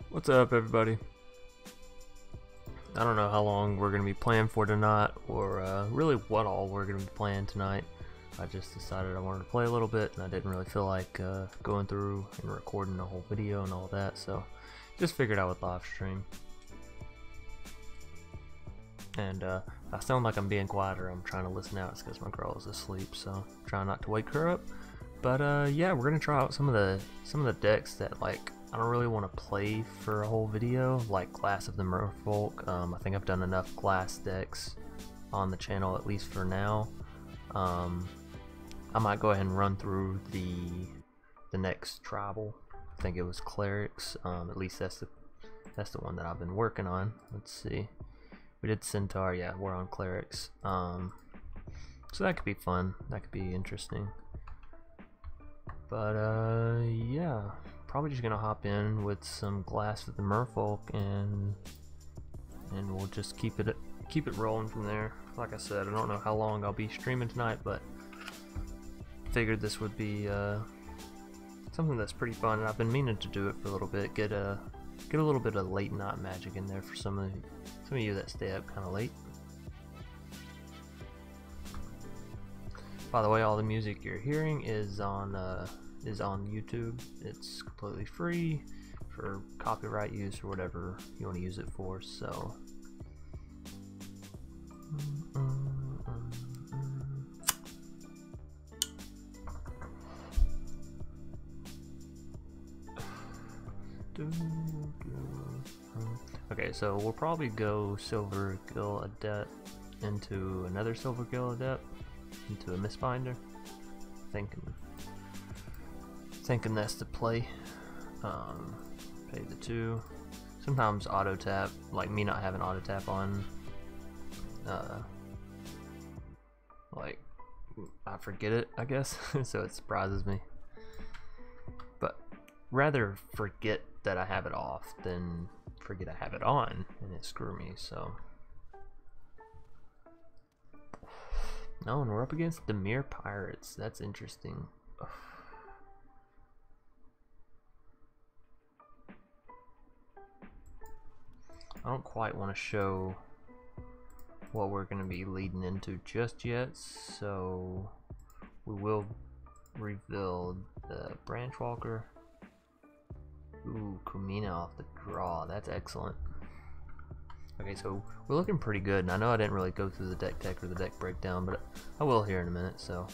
What's up, everybody? I don't know how long we're going to be playing for tonight, or really what all we're going to be playing tonight. I just decided I wanted to play a little bit, and I didn't really feel like going through and recording the whole video and all that, so just figured I would live stream. And I sound like I'm being quiet or I'm trying to listen out. It's because my girl is asleep, so I'm trying not to wake her up. But yeah, we're gonna try out some of the decks that like I don't really want to play for a whole video, like Glass of the Merfolk. I think I've done enough Glass decks on the channel, at least for now. I might go ahead and run through the next tribal. I think it was Clerics. At least that's the one that I've been working on. Let's see. We did Centaur. Yeah, we're on Clerics. So that could be fun. That could be interesting. But yeah, probably just gonna hop in with some Glass of the Merfolk and we'll just keep it rolling from there. Like I said, I don't know how long I'll be streaming tonight, but figured this would be something that's pretty fun, and I've been meaning to do it for a little bit. Get a little bit of late night magic in there for some of you that stay up kind of late. By the way, all the music you're hearing is on YouTube. It's completely free for copyright use or whatever you want to use it for. So okay, so we'll probably go Silver Gill Adept into another Silver Gill Adept into a Mistbinder. Thinking that's the play. Pay the 2. Sometimes auto tap, like me not having auto tap on, like I forget it, I guess. So it surprises me. But rather forget that I have it off than forget I have it on and it screw me. So no, and we're up against the Mere Pirates. That's interesting. I don't quite want to show what we're going to be leading into just yet, so we will reveal the Branchwalker. Ooh, Kumina off the draw. That's excellent. Okay, so we're looking pretty good, and I know I didn't really go through the deck tech or the deck breakdown, but I will here in a minute, so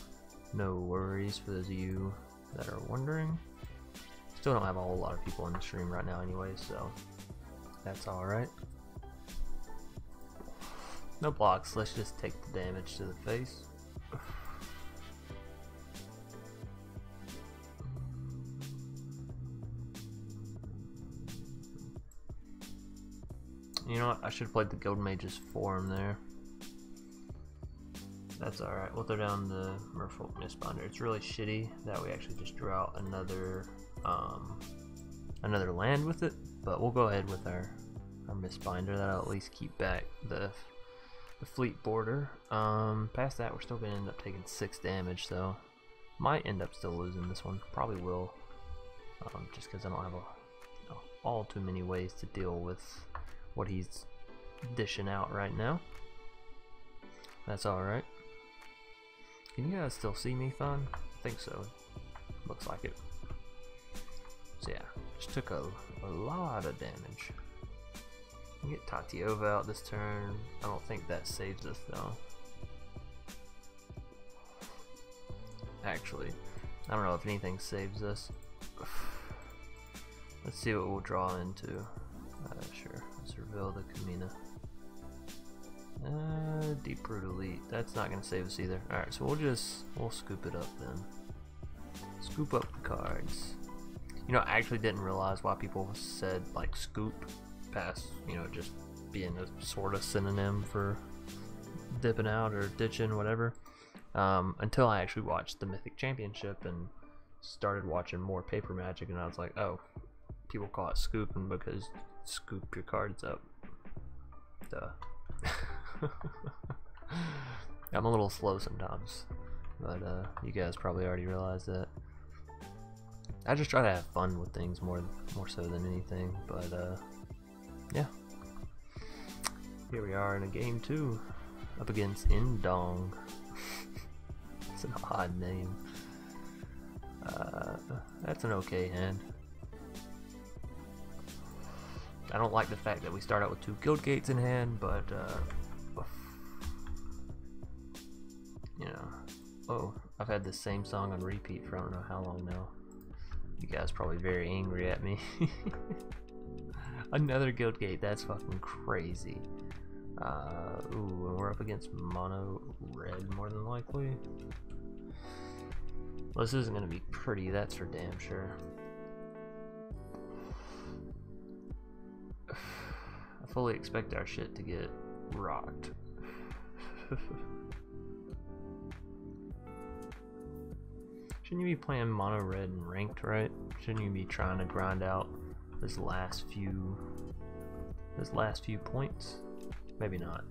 no worries for those of you that are wondering. Still don't have a whole lot of people in the stream right now anyway, so that's alright. No blocks, let's just take the damage to the face. You know what, I should have played the Guild Mage's Form there. That's alright, we'll throw down the Merfolk Mistbinder. It's really shitty that we actually just drew out another land with it, but we'll go ahead with our Mistbinder. That'll at least keep back the fleet border. Past that, we're still gonna end up taking 6 damage, so might end up still losing this one. Probably will, just because I don't have all too many ways to deal with what he's dishing out right now. That's alright. Can you guys still see me fine? I think so. Looks like it. So yeah, just took a lot of damage. Get Tatiova out this turn. I don't think that saves us though. Actually, I don't know if anything saves us. Let's see what we'll draw into. Sure, let's reveal the Kumina. Deep Root Elite. That's not gonna save us either. Alright, so we'll scoop it up then. Scoop up the cards. You know, I actually didn't realize why people said like scoop past, you know, just being a sort of synonym for dipping out or ditching, whatever. Until I actually watched the Mythic Championship and started watching more Paper Magic, and I was like, oh, people call it scooping because scoop your cards up. Duh. I'm a little slow sometimes, but you guys probably already realized that. I just try to have fun with things more so than anything, but yeah. Here we are in a game 2, up against Indong. It's an odd name. That's an okay hand. I don't like the fact that we start out with 2 guild gates in hand, but you know. Oh, I've had the same song on repeat for I don't know how long now. You guys probably very angry at me. Another guild gate, that's fucking crazy. Ooh, and we're up against mono red more than likely. Well, this isn't gonna be pretty, that's for damn sure. I fully expect our shit to get rocked. Shouldn't you be playing mono red and ranked, right? Shouldn't you be trying to grind out this last few points? Maybe not.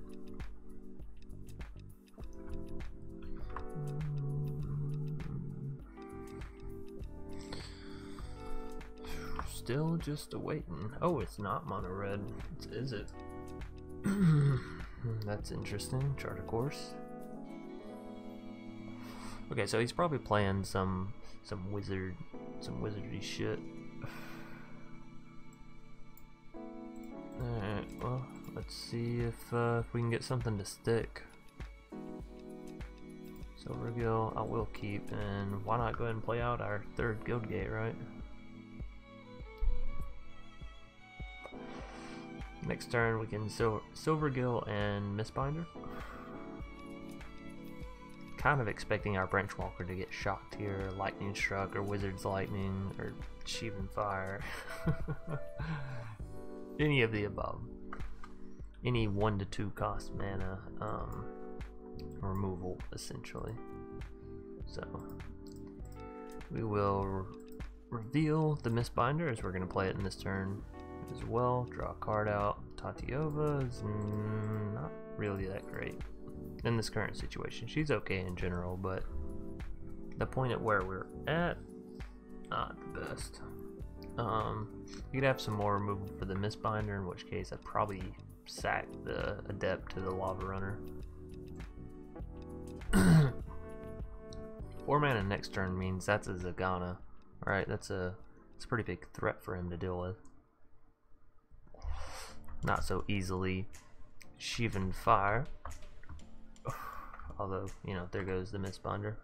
Still just awaiting. Oh, it's not mono red. Is it? That's interesting. Chart a course. Okay, so he's probably playing some wizardry shit. Alright, well, let's see if we can get something to stick. Silvergill, I will keep, and why not go ahead and play out our 3rd guild gate, right? Next turn we can Silvergill and Mistbinder. Kind of expecting our Branch Walker to get shocked here, Lightning Struck, or Wizard's Lightning, or Sheevan Fire. Any of the above. Any 1 to 2 cost mana removal, essentially. So, we will reveal the Mistbinder as we're going to play it in this turn as well. Draw a card out. Tatiova is not really that great in this current situation. She's okay in general, but the point at where we're at, not the best. You could have some more removal for the Mistbinder, in which case I'd probably sack the Adept to the Lava Runner. 4 mana next turn means that's a Zagana. Alright, it's a pretty big threat for him to deal with. Not so easily Sheevan Fire. Although, you know, there goes the Mistbinder.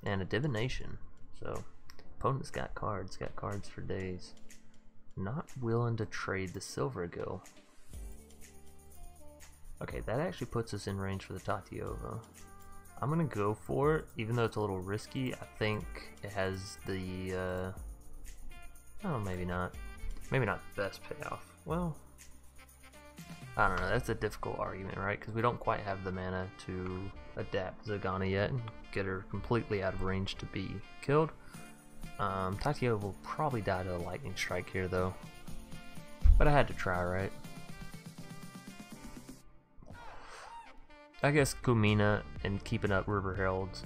And a Divination. So, opponent's got cards for days. Not willing to trade the Silvergill. Okay, that actually puts us in range for the Tatiova. I'm gonna go for it, even though it's a little risky. I think it has the, oh, maybe not. Maybe not the best payoff. Well, I don't know, that's a difficult argument, right? Because we don't quite have the mana to adapt Zagana yet and get her completely out of range to be killed. Tatiova will probably die to a Lightning Strike here, though. But I had to try, right? I guess Kumina and keeping up River Heralds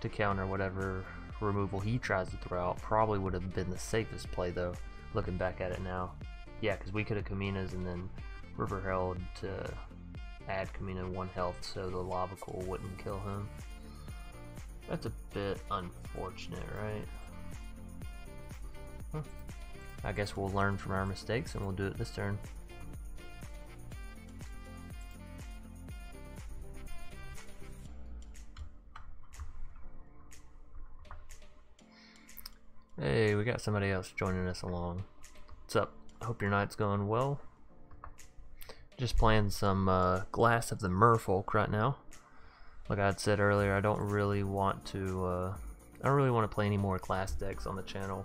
to counter whatever removal he tries to throw out probably would have been the safest play, though, looking back at it now. Yeah, because we could have Kumina's and then River Herald to add Kumina 1 health so the Lava Coal wouldn't kill him. That's a bit unfortunate, right? Huh. I guess we'll learn from our mistakes and we'll do it this turn. Hey, we got somebody else joining us along. What's up? I hope your night's going well. Just playing some Glass of the Merfolk right now. Like I had said earlier, I don't really want to play any more Glass decks on the channel.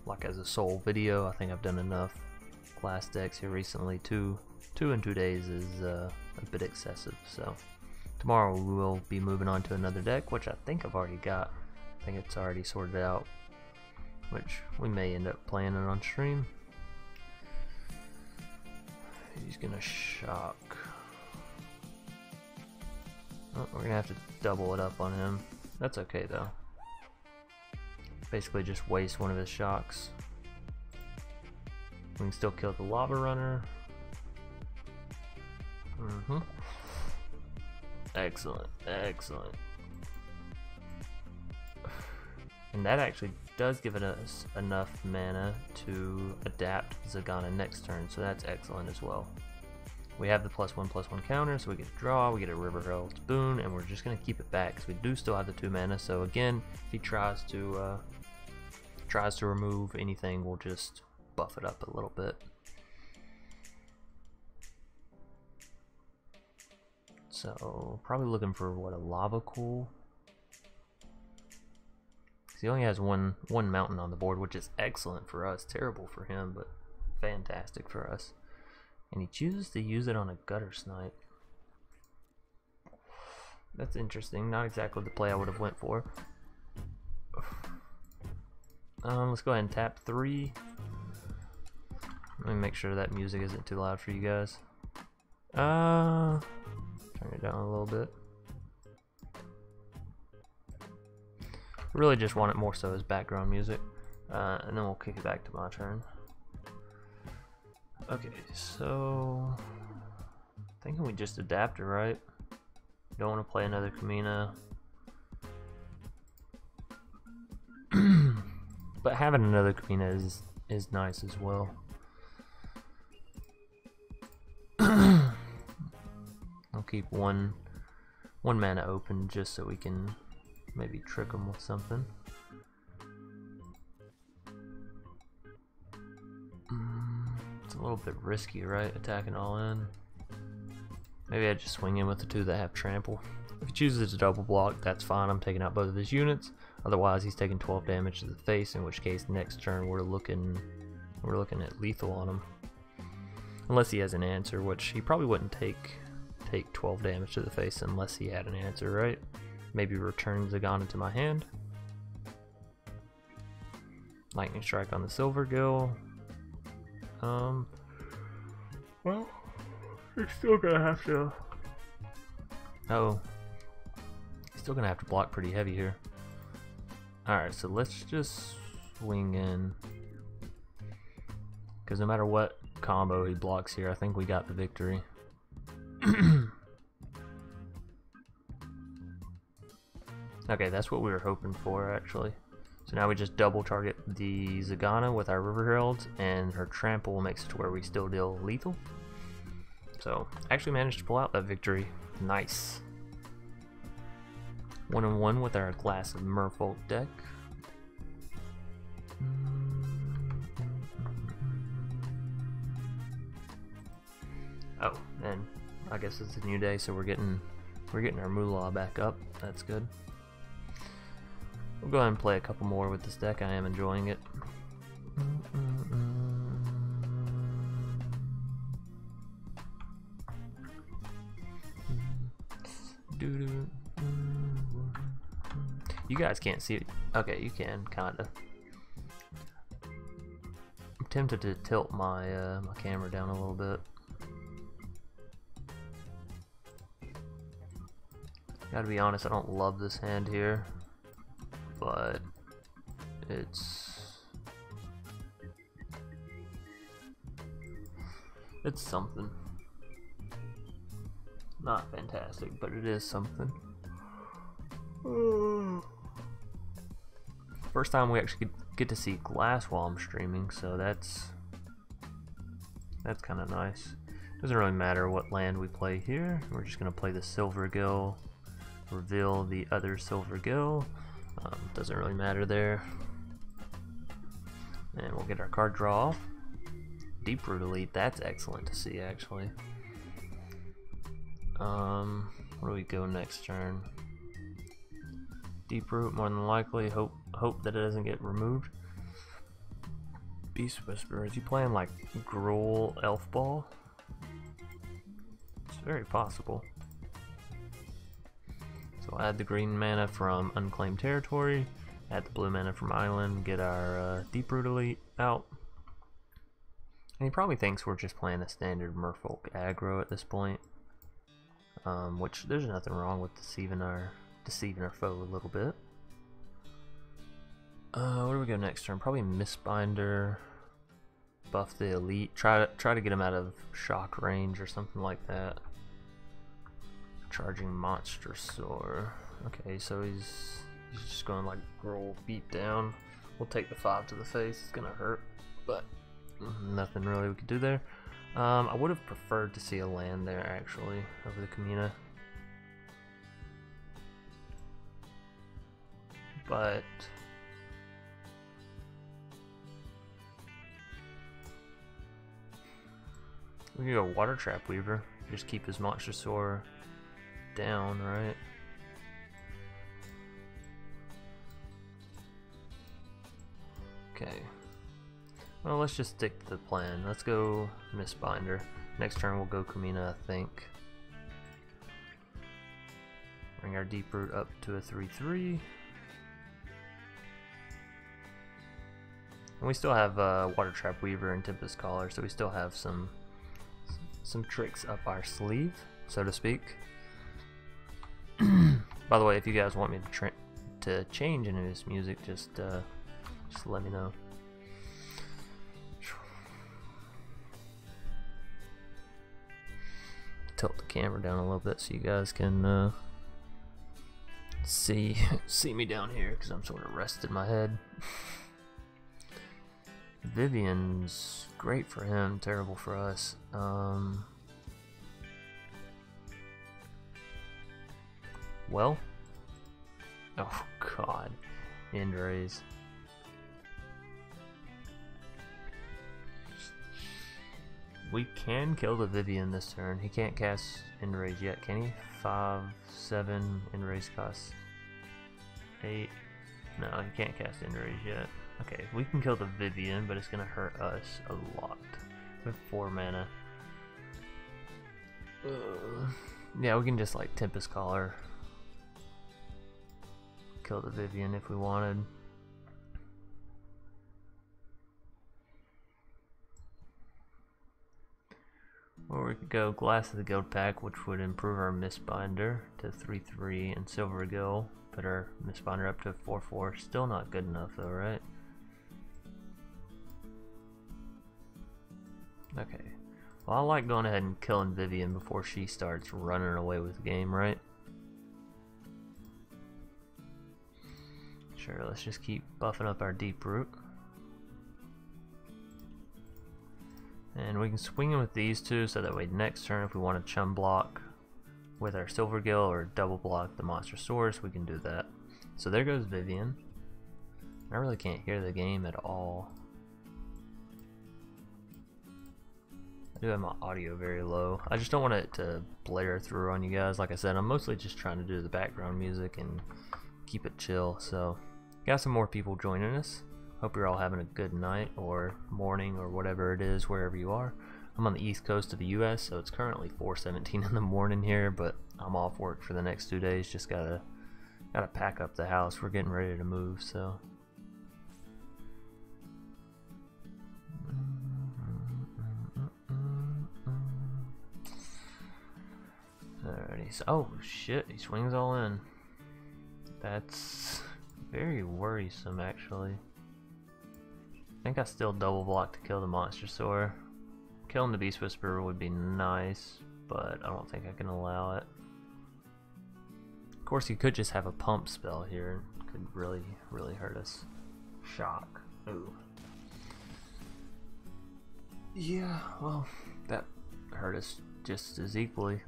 Like as a sole video, I think I've done enough Glass decks here recently. Two in 2 days is a bit excessive. So tomorrow we will be moving on to another deck, which I think I've already got. I think it's already sorted out, which we may end up playing it on stream. He's gonna shock. Oh, we're gonna have to double it up on him. That's okay though. basically just waste one of his shocks. We can still kill the lava runner. Excellent, excellent. And that actually does give us enough mana to adapt Zagana next turn, so that's excellent as well. We have the +1/+1 counter, so we get a draw, we get a River Herald's Boon, and we're just going to keep it back because we do still have the 2 mana. So again, if he tries to remove anything, we'll just buff it up a little bit. So probably looking for what, a Lava Cool. He only has one mountain on the board, which is excellent for us. Terrible for him, but fantastic for us. And he chooses to use it on a Gutter Snipe. That's interesting. Not exactly the play I would have went for. Let's go ahead and tap 3. Let me make sure that music isn't too loud for you guys. Turn it down a little bit. Really just want it more so as background music. And then we'll kick it back to my turn. Okay, so thinking we just adapt it, right? Don't want to play another Kamina. But having another Kamina is nice as well. I'll keep one mana open just so we can maybe trick them with something. It's a little bit risky, right? Attacking all in. Maybe I just swing in with the 2 that have trample. If he chooses to double block, that's fine. I'm taking out both of his units. Otherwise, he's taking 12 damage to the face. In which case, next turn we're looking at lethal on him. Unless he has an answer, which he probably wouldn't take 12 damage to the face unless he had an answer, right? Maybe return Zagana to my hand. Lightning Strike on the Silver Gill. Well, he's still gonna have to. Oh, he's still gonna have to block pretty heavy here. Alright, so let's just swing in. Because no matter what combo he blocks here, I think we got the victory. Okay, that's what we were hoping for, actually. So now we just double target the Zagana with our River Herald, and her trample makes it to where we still deal lethal. So, actually managed to pull out that victory. Nice. 1-1 with our Glass of Merfolk deck. Oh, and I guess it's a new day, so we're getting our moolah back up. That's good. We'll go ahead and play a couple more with this deck. I am enjoying it. You guys can't see it. Okay, you can, kinda. I'm tempted to tilt my my camera down a little bit. Gotta be honest, I don't love this hand here, but it's something. Not fantastic, but it is something. First time we actually get to see glass while I'm streaming, so that's kind of nice. Doesn't really matter what land we play here. We're just gonna play the Silver Gill, reveal the other Silver Gill. Doesn't really matter there. And we'll get our card draw off. Deep Root Elite, that's excellent to see, actually. Where do we go next turn? Deep Root, more than likely. Hope that it doesn't get removed. Beast Whisperer, is he playing like Gruul Elf Ball? It's very possible. So add the green mana from Unclaimed Territory, add the blue mana from Island, get our Deep Root Elite out. And he probably thinks we're just playing a standard Merfolk aggro at this point. Which there's nothing wrong with deceiving our foe a little bit. Where do we go next turn? Probably Mistbinder. Buff the elite. Try to get him out of shock range or something like that. Charging monster soar. Okay, so he's just going like roll beat down. We'll take the 5 to the face. It's gonna hurt, but nothing really we could do there. I would have preferred to see a land there actually over the Kamina, but we can go Water Trap Weaver. Just keep his monster soar down, right? Okay. Well, let's just stick to the plan. Let's go Mistbinder. Next turn we'll go Kamina, I think. Bring our Deep Root up to a 3/3. And we still have Water Trap Weaver and Tempest Caller, so we still have some tricks up our sleeve, so to speak. By the way, if you guys want me to change any of this music, just let me know. Tilt the camera down a little bit so you guys can see me down here, because I'm sort of resting my head. Vivian's great for him, terrible for us. Well, oh god, end raise. We can kill the Vivian this turn. He can't cast end raise yet, can he? 5, 7, end raise costs 8. No, he can't cast end raise yet. Okay, we can kill the Vivian, but it's gonna hurt us a lot. With 4 mana. Yeah, we can just like Tempest Caller. Kill the Vivian if we wanted. Or we could go Glass of the Guild Pack, which would improve our Mistbinder to 3/3, and Silver Gill, put our Mistbinder up to 4/4. Still not good enough though, right? Okay. Well, I like going ahead and killing Vivian before she starts running away with the game, right? Sure, let's just keep buffing up our Deep Root. And we can swing in with these two, so that way next turn if we want to chum block with our Silver Gill or double block the Monster Source, we can do that. So there goes Vivian. I really can't hear the game at all. I do have my audio very low. I just don't want it to blare through on you guys. Like I said, I'm mostly just trying to do the background music and keep it chill. So got some more people joining us. Hope you're all having a good night or morning or whatever it is wherever you are. I'm on the east coast of the US, so it's currently 4:17 in the morning here, but I'm off work for the next 2 days. Just gotta pack up the house. We're getting ready to move, so alrighty. So, oh shit, he swings all in. That's very worrisome, actually. I think I still double block to kill the Monster Soar. Killing the Beast Whisperer would be nice, but I don't think I can allow it. Of course, you could just have a pump spell here. It could really hurt us. Shock. Ooh. Yeah, well, that hurt us just as equally.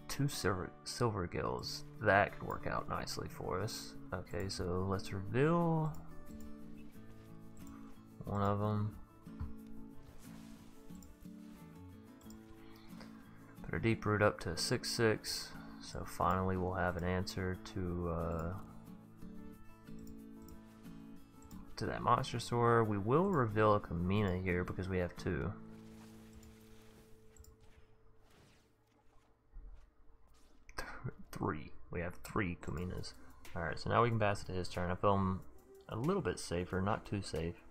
2 silver gills. That could work out nicely for us. Okay, so let's reveal one of them. Put our Deep Root up to 6/6. So finally we'll have an answer to that Monster Soar. We will reveal a Kamina here because we have 2. Three. We have 3 Kaminas. Alright, so now we can pass it to his turn. I feel him a little bit safer, not too safe.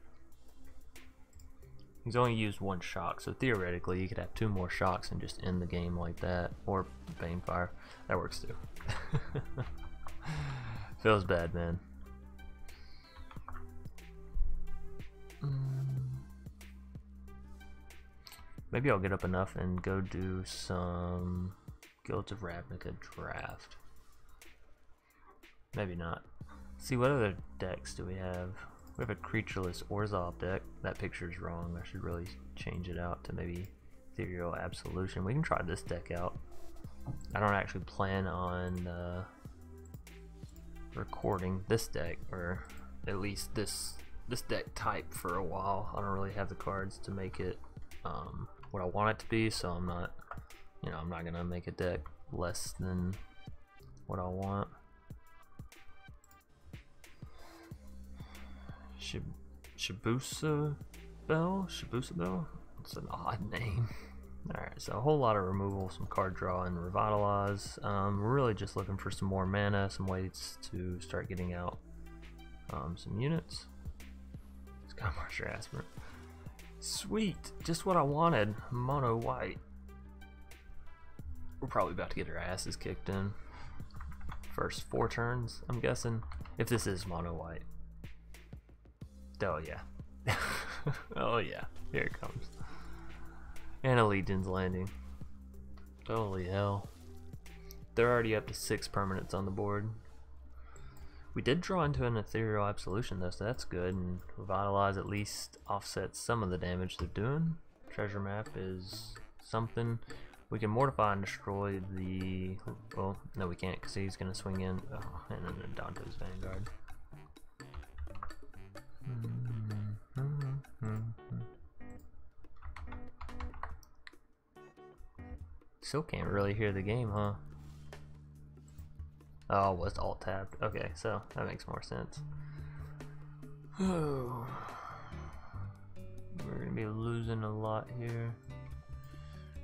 He's only used 1 shock, so theoretically you could have 2 more shocks and just end the game like that. Or Banefire. That works too. Feels bad, man. Maybe I'll get up enough and go do some Guilds of Ravnica draft. Maybe not. See, what other decks do we have? We have a creatureless Orzhov deck. That picture's wrong. I should really change it out to maybe Ethereal Absolution. We can try this deck out. I don't actually plan on recording this deck, or at least this deck type, for a while. I don't really have the cards to make it what I want it to be, so I'm not, you know, I'm not gonna make a deck less than what I want. Shibusa Bell? It's an odd name. Alright, so a whole lot of removal, some card draw, and revitalize. We're really just looking for some more mana, some ways to start getting out some units. Sky Marcher Aspirant. Sweet! Just what I wanted. Mono white. We're probably about to get our asses kicked in. First 4 turns, I'm guessing. If this is mono white. Oh yeah. Oh yeah. Here it comes. And a Legion's Landing. Holy hell. They're already up to 6 permanents on the board. We did draw into an Ethereal Absolution though, so that's good. And Revitalize at least offsets some of the damage they're doing. Treasure Map is something. We can Mortify and destroy the... Well, no we can't, because he's going to swing in. Oh, and then Dante's Vanguard. Still can't really hear the game, huh? Oh, well, it's alt tabbed. Okay, so that makes more sense. Oh, we're gonna be losing a lot here.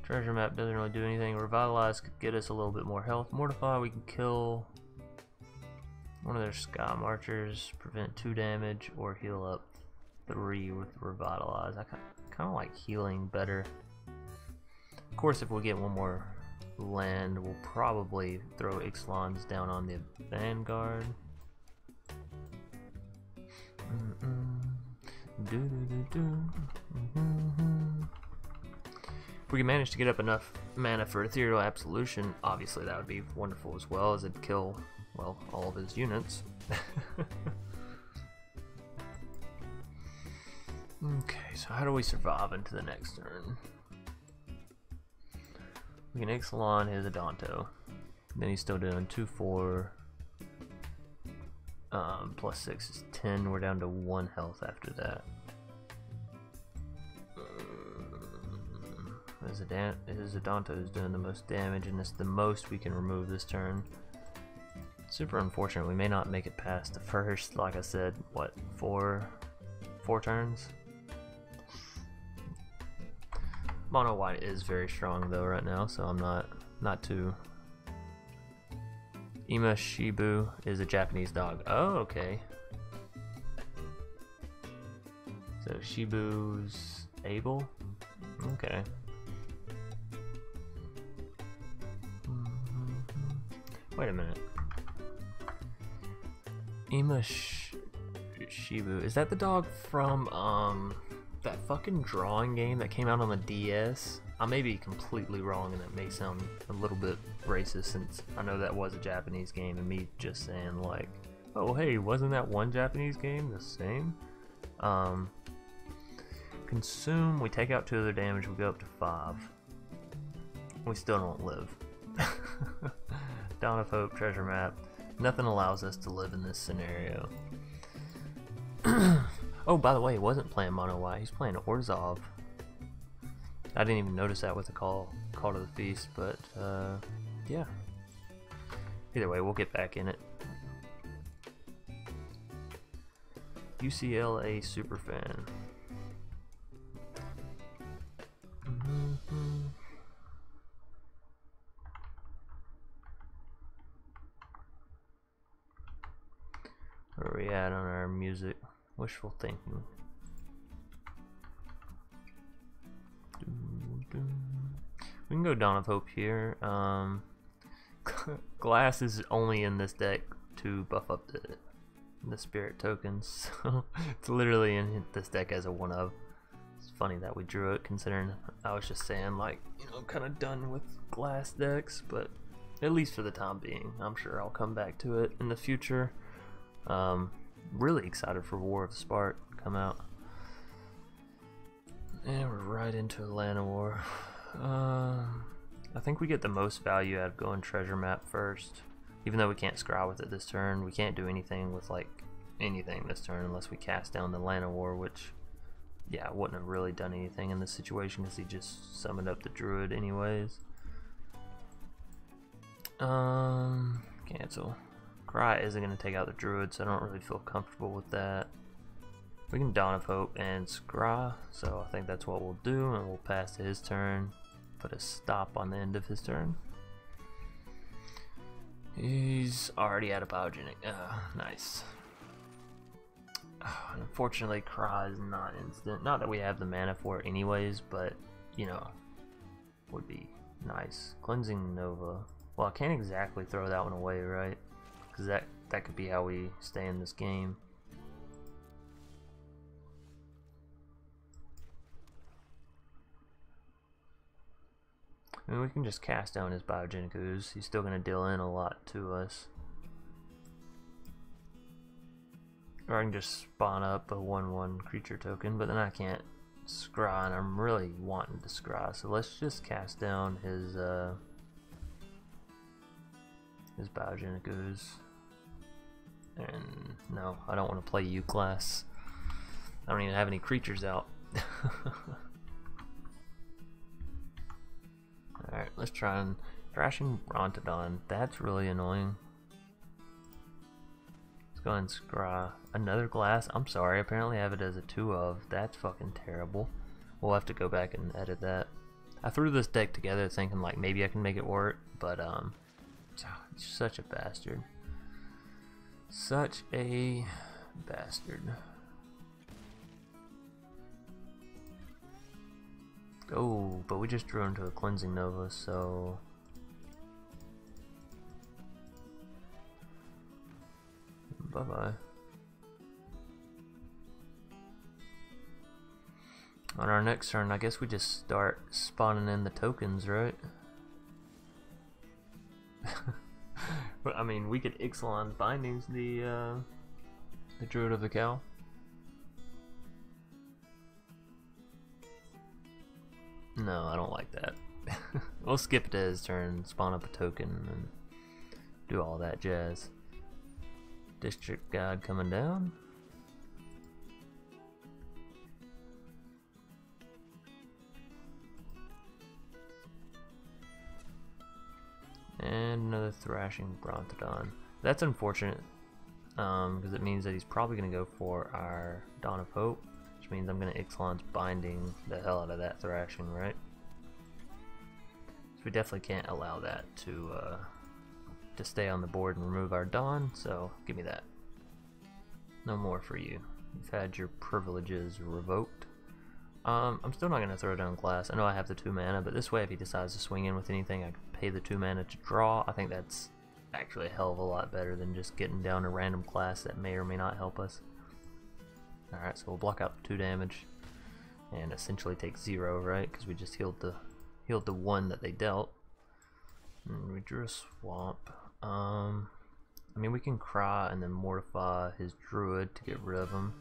Treasure Map doesn't really do anything. Revitalize could get us a little bit more health. Mortify, we can kill one of their Sky Marchers, prevent 2 damage, or heal up 3 with Revitalize. I kind of like healing better. Of course, if we get one more land, we'll probably throw Ixalan's down on the Vanguard. If we can manage to get up enough mana for Ethereal Absolution, obviously that would be wonderful as well, as it'd kill, well, all of his units. Okay, so how do we survive into the next turn? We can Ixalan his Adanto. Then he's still doing 2/4. Plus 6 is 10. We're down to 1 health after that. His Adanto is doing the most damage, and it's the most we can remove this turn. Super unfortunate. We may not make it past the first, like I said, what, 4 turns? Mono white is very strong though right now, so I'm not too. Ima Shibu is a Japanese dog. Oh, okay. So Shibu's able. Okay. Wait a minute. Ima Shibu, is that the dog from that fucking drawing game that came out on the DS? I may be completely wrong, and that may sound a little bit racist, since I know that was a Japanese game, and me just saying like, oh hey, wasn't that one Japanese game the same? Consume, we take out 2 of their damage, we go up to 5. We still don't live. Dawn of Hope, Treasure Map. Nothing allows us to live in this scenario. Oh, by the way, he wasn't playing mono white, he's playing Orzhov. I didn't even notice that with the call to the feast, but yeah. Either way, we'll get back in it. UCLA Superfan. Where are we at on our music? Wishful thinking. We can go Dawn of Hope here. Glass is only in this deck to buff up the spirit tokens. So it's literally in this deck as a one of. It's funny that we drew it, considering I was just saying, like, you know, I'm kind of done with glass decks, but at least for the time being, I'm sure I'll come back to it in the future. Really excited for War of the Spark to come out. And we're right into Atlanta War. I think we get the most value out of going treasure map first. Even though we can't scry with it this turn, we can't do anything with like anything this turn unless we cast down the Atlanta War, which, yeah, wouldn't have really done anything in this situation because he just summoned up the druid anyways. Cancel. Cry isn't going to take out the druid, so I don't really feel comfortable with that. We can Dawn of Hope and scry, so I think that's what we'll do, and we'll pass to his turn, put a stop on the end of his turn. He's already at a biogenic. Nice. Unfortunately, Cry is not instant. Not that we have the mana for it anyways, but, you know, would be nice. Cleansing Nova. Well, I can't exactly throw that one away, right? Because that could be how we stay in this game. I mean, we can just cast down his Biogenic Ooze. He's still going to deal in a lot to us. Or I can just spawn up a 1/1 creature token, but then I can't scry, and I'm really wanting to scry. So let's just cast down his Biogenic Ooze. And no, I don't want to play U-Class. I don't even have any creatures out. Alright, let's try and Thrashing Brontodon. That's really annoying. Let's go ahead and scry. Another glass? I'm sorry, apparently I have it as a 2 of. That's fucking terrible. We'll have to go back and edit that. I threw this deck together thinking like maybe I can make it work, but it's such a bastard. Such a bastard. Oh, but we just drew into a Cleansing Nova, so bye-bye. On our next turn, I guess we just start spawning in the tokens, right? But I mean, we could Ixalan's Bindings the Druid of the Cow. No, I don't like that. We'll skip it to his turn, spawn up a token, and do all that jazz. District God coming down. And another Thrashing Brontodon. That's unfortunate, because it means that he's probably going to go for our Dawn of Hope, which means I'm going to Ixalan's Binding the hell out of that Thrashing, right? So we definitely can't allow that to stay on the board and remove our Dawn, so give me that. No more for you. You've had your privileges revoked. I'm still not going to throw down glass. I know I have the 2 mana, but this way if he decides to swing in with anything, I can pay the 2 mana to draw. I think that's actually a hell of a lot better than just getting down a random class that may or may not help us. Alright, so we'll block out the 2 damage and essentially take 0, right? Because we just healed the 1 that they dealt. And we drew a swamp. I mean, we can cry and then mortify his druid to get rid of him.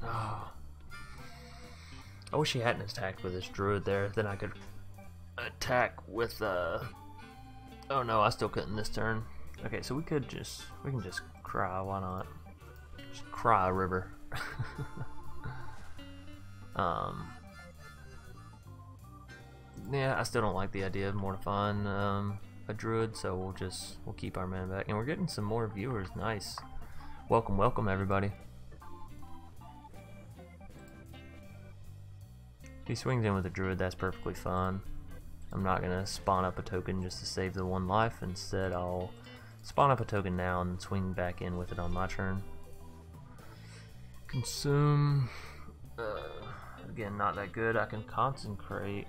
Oh. I wish he hadn't attacked with his druid there, then I could attack with oh no, I still couldn't this turn. Okay, so we can just cry, why not? Just cry river. Yeah, I still don't like the idea of mortifying a druid, so we'll keep our mana back. And we're getting some more viewers, nice. Welcome, welcome everybody. If he swings in with a druid, that's perfectly fine. I'm not gonna spawn up a token just to save the 1 life. Instead, I'll spawn up a token now and swing back in with it on my turn. Consume. Again, not that good. I can concentrate.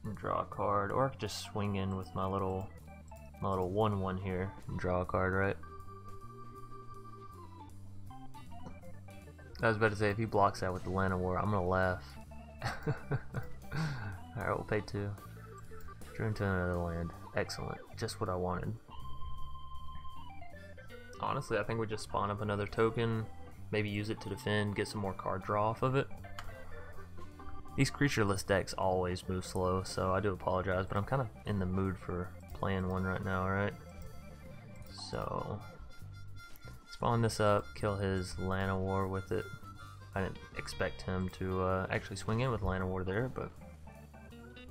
and draw a card, or I could just swing in with my little 1/1 here and draw a card, right? I was about to say, if he blocks that with the Land of War, I'm gonna laugh. Alright, we'll pay 2. Drew into another land. Excellent. Just what I wanted. Honestly, I think we just spawn up another token, maybe use it to defend, get some more card draw off of it. These creatureless decks always move slow, so I do apologize, but I'm kind of in the mood for playing one right now, right? So, spawn this up, kill his Land of War with it. I didn't expect him to actually swing in with Land of War there, but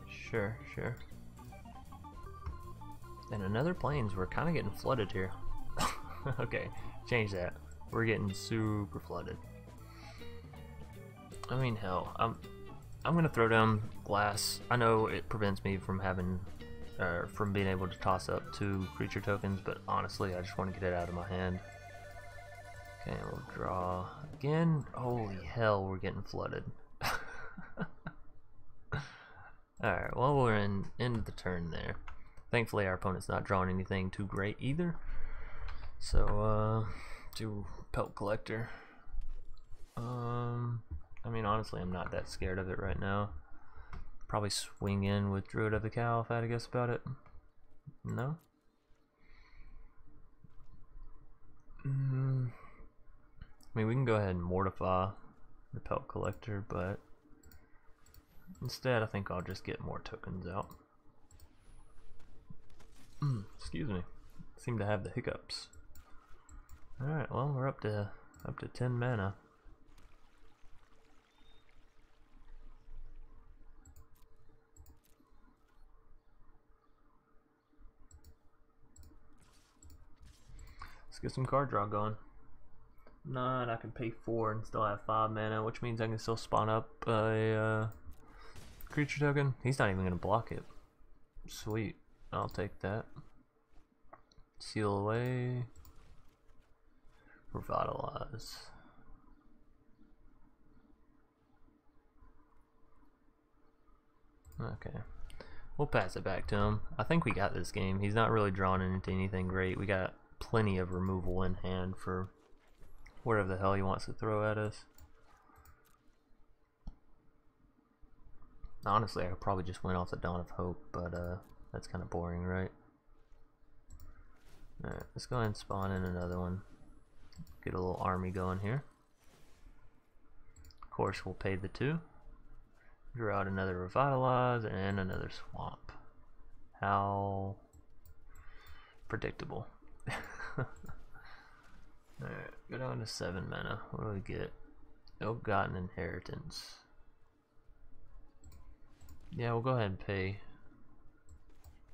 sure. And another Plains, we're kind of getting flooded here. Okay, change that. We're getting super flooded. I mean, hell, I'm gonna throw down glass. I know it prevents me from having, from being able to toss up 2 creature tokens, but honestly, I just want to get it out of my hand. Okay, we'll draw again. Holy hell, we're getting flooded. Alright, well, we're in end of the turn there. Thankfully, our opponent's not drawing anything too great either. So, to Pelt Collector. I mean, honestly, I'm not that scared of it right now. Probably swing in with Druid of the Cow if I had to guess about it. No? I mean, we can go ahead and mortify the Pelt Collector, but instead I think I'll just get more tokens out. Excuse me. Seem to have the hiccups. Alright, well, we're up to 10 mana. Let's get some card draw going. Not, I can pay 4 and still have 5 mana, which means I can still spawn up a creature token. He's not even gonna block it. Sweet, I'll take that. Seal away. Revitalize. Okay, we'll pass it back to him. I think we got this game. He's not really drawn into anything great. We got plenty of removal in hand for whatever the hell he wants to throw at us. Honestly, I could probably just win off the Dawn of Hope, but that's kind of boring, right? Alright, let's go ahead and spawn in another one. Get a little army going here. Of course, we'll pay the 2. Draw out another Revitalize and another Swamp. How predictable. Alright, go down to 7 mana. What do we get? Ill-Gotten Inheritance. Yeah, we'll go ahead and pay.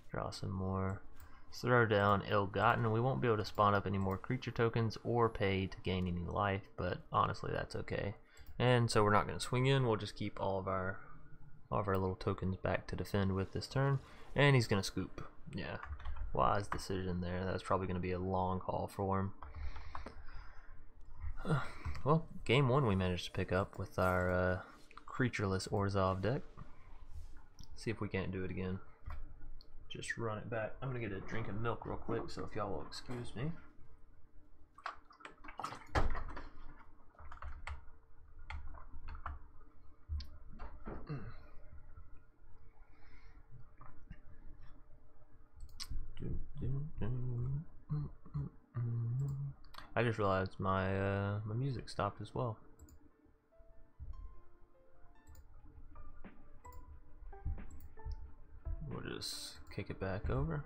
Draw some more. Let's throw down Ill-Gotten. We won't be able to spawn up any more creature tokens or pay to gain any life, but honestly that's okay. And so we're not going to swing in. We'll just keep all of our little tokens back to defend with this turn. And he's going to scoop. Yeah, wise decision there. That's probably going to be a long haul for him. Well, game 1 we managed to pick up with our creatureless Orzhov deck. See if we can't do it again. Just run it back. I'm gonna get a drink of milk real quick, so if y'all will excuse me. I just realized my my music stopped as well. We'll just kick it back over.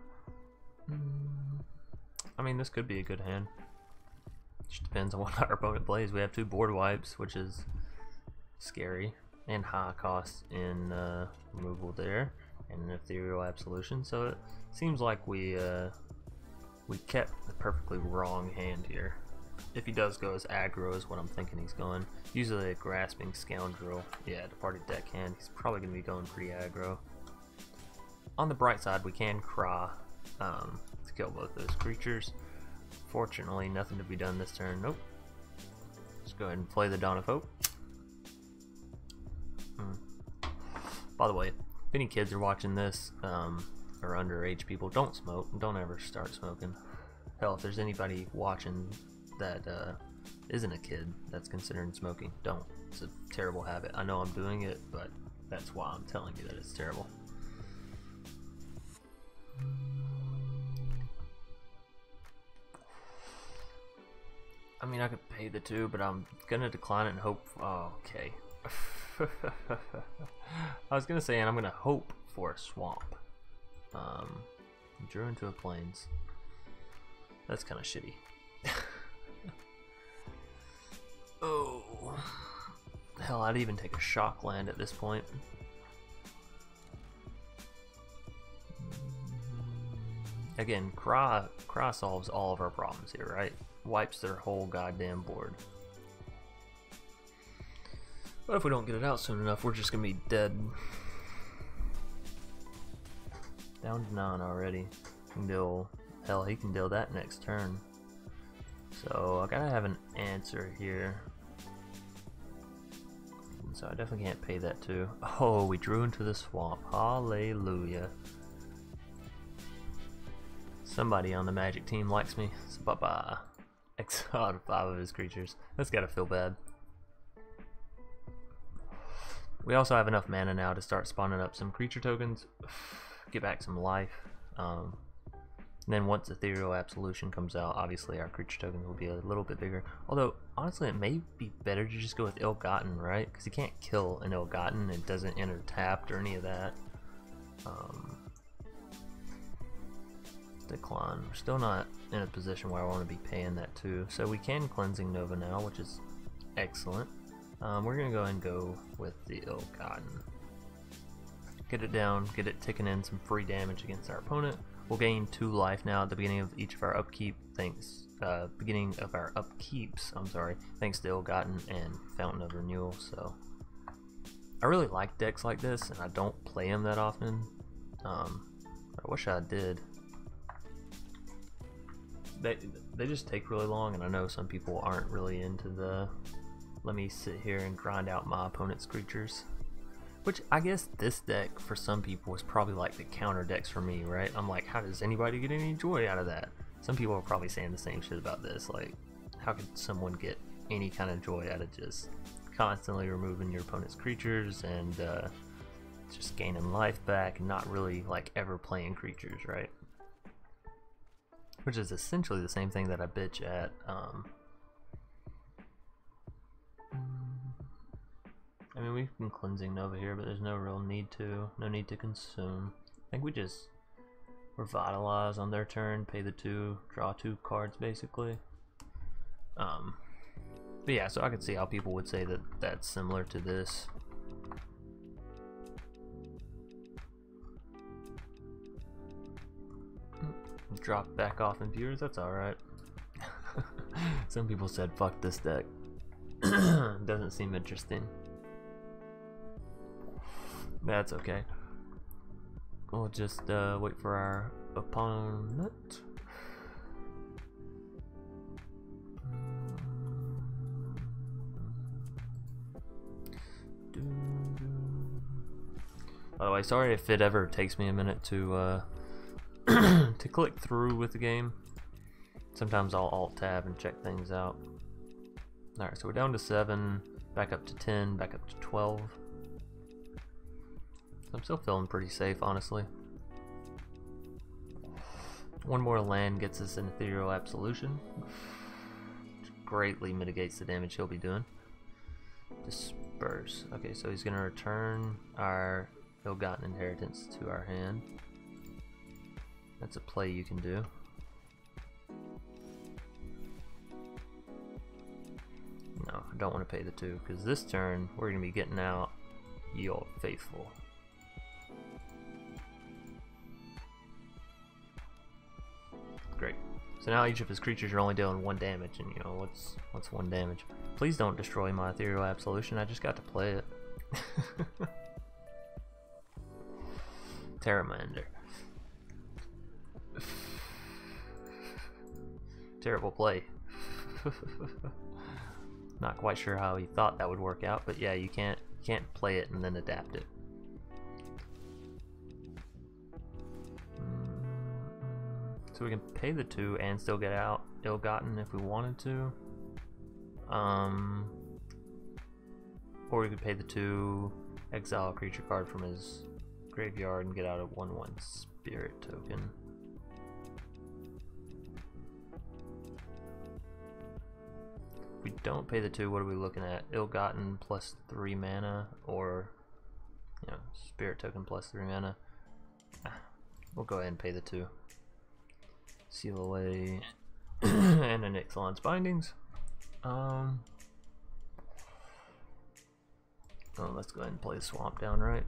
I mean, this could be a good hand. Just depends on what our opponent plays. We have 2 board wipes, which is scary, and high cost in removal there, and an ethereal absolution. So it seems like we kept the perfectly wrong hand here. If he does go as aggro is what I'm thinking he's going. Usually a grasping scoundrel. Yeah, departed deckhand. He's probably going to be going pretty aggro. On the bright side, we can cry to kill both those creatures. Fortunately, nothing to be done this turn. Nope. Let's go ahead and play the Dawn of Hope. By the way, If any kids are watching this, or underage people, don't smoke. Don't ever start smoking. Hell, if there's anybody watching that isn't a kid that's considering smoking, don't. It's a terrible habit. I know I'm doing it, but that's why I'm telling you that it's terrible. I mean, I could pay the 2, but I'm gonna decline it and hope. Oh, okay. I was gonna say, and I'm gonna hope for a swamp. Drew into a plains. That's kind of shitty. Oh, hell! I'd even take a shock land at this point. Again, Cry solves all of our problems here, right? Wipes their whole goddamn board. But if we don't get it out soon enough, we're just gonna be dead. Down to 9 already. Can deal, hell, he can deal that next turn. So I gotta have an answer here. So I definitely can't pay that 2. Oh, we drew into the swamp. Hallelujah. Somebody on the Magic team likes me. So bye-bye. Exiled 5 of his creatures. That's gotta feel bad. We also have enough mana now to start spawning up some creature tokens. Get back some life. And then once Ethereal Absolution comes out, obviously our creature tokens will be a little bit bigger. Although, honestly, it may be better to just go with Ill-Gotten, right? Because you can't kill an Ill-Gotten. It doesn't enter tapped or any of that. Decline. We're still not in a position where I want to be paying that too. So we can Cleansing Nova now, which is excellent. We're going to go ahead and go with the Ill-Gotten. Get it down, get it ticking in some free damage against our opponent. We'll gain 2 life now at the beginning of each of our upkeep, thanks I'm sorry, thanks to Ill-Gotten and Fountain of Renewal. So I really like decks like this, and I don't play them that often. I wish I did. They just take really long, and I know some people aren't really into the let me sit here and grind out my opponent's creatures. Which I guess this deck for some people is probably like the counter decks for me, right? I'm like, how does anybody get any joy out of that? Some people are probably saying the same shit about this. Like, how could someone get any kind of joy out of just constantly removing your opponent's creatures and just gaining life back and not really like ever playing creatures, right? Which is essentially the same thing that I bitch at I mean, we've been Cleansing Nova here, but there's no real need to. No need to consume. I think we just Revitalize on their turn, pay the 2, draw 2 cards basically. But yeah, so I could see how people would say that that's similar to this. Drop back off in viewers, that's alright. Some people said fuck this deck. Doesn't seem interesting. That's okay. We'll just wait for our opponent. By the way, sorry if it ever takes me a minute to to click through with the game. Sometimes I'll alt-tab and check things out. Alright, so we're down to 7, back up to 10, back up to 12. I'm still feeling pretty safe, honestly. One more land gets us an Ethereal Absolution, which greatly mitigates the damage he'll be doing. Disperse. Okay, so he's going to return our Ill-Gotten Inheritance to our hand. That's a play you can do. No, I don't want to pay the 2, because this turn we're going to be getting out Your Faithful. Great. So now each of his creatures are only dealing 1 damage, and you know, what's 1 damage? Please don't destroy my Ethereal Absolution, I just got to play it. Terramander. Terrible play. Not quite sure how he thought that would work out, but yeah, you can't play it and then adapt it. So we can pay the 2 and still get out Ill-Gotten if we wanted to. Or we could pay the 2, exile a creature card from his graveyard and get out a 1/1 spirit token. If we don't pay the 2, what are we looking at? Ill-Gotten plus 3 mana, or spirit token plus 3 mana. We'll go ahead and pay the 2. Seal away and an Ixalan's Bindings. Oh, let's go ahead and play the Swamp Down, right?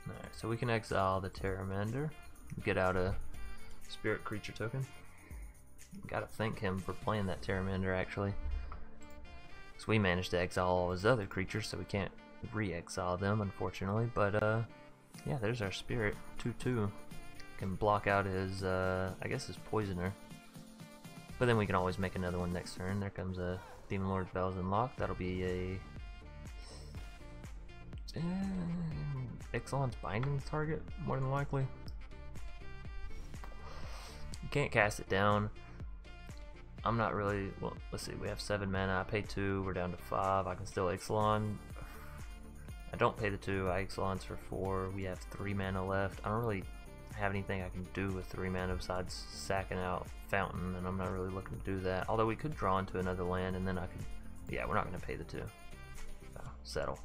Alright, so we can exile the Terramander, get out a spirit creature token. Gotta thank him for playing that Terramander, actually. So we managed to exile all his other creatures, so we can't re-exile them, unfortunately. But yeah, there's our spirit. 2/2 can block out his I guess his poisoner, but then we can always make another one next turn. There comes a Demon Lord Bells Unlocked. That'll be a Ixalan's Binding target, more than likely. You can't cast it down. I'm not really, well, let's see, we have 7 mana, I pay 2, we're down to 5, I can still Ixalan. I don't pay the 2, I Ixalan's for 4, we have 3 mana left. I don't really have anything I can do with 3 mana besides sacking out Fountain, and I'm not really looking to do that. Although we could draw into another land, and then I could, yeah, we're not going to pay the 2. So, settle.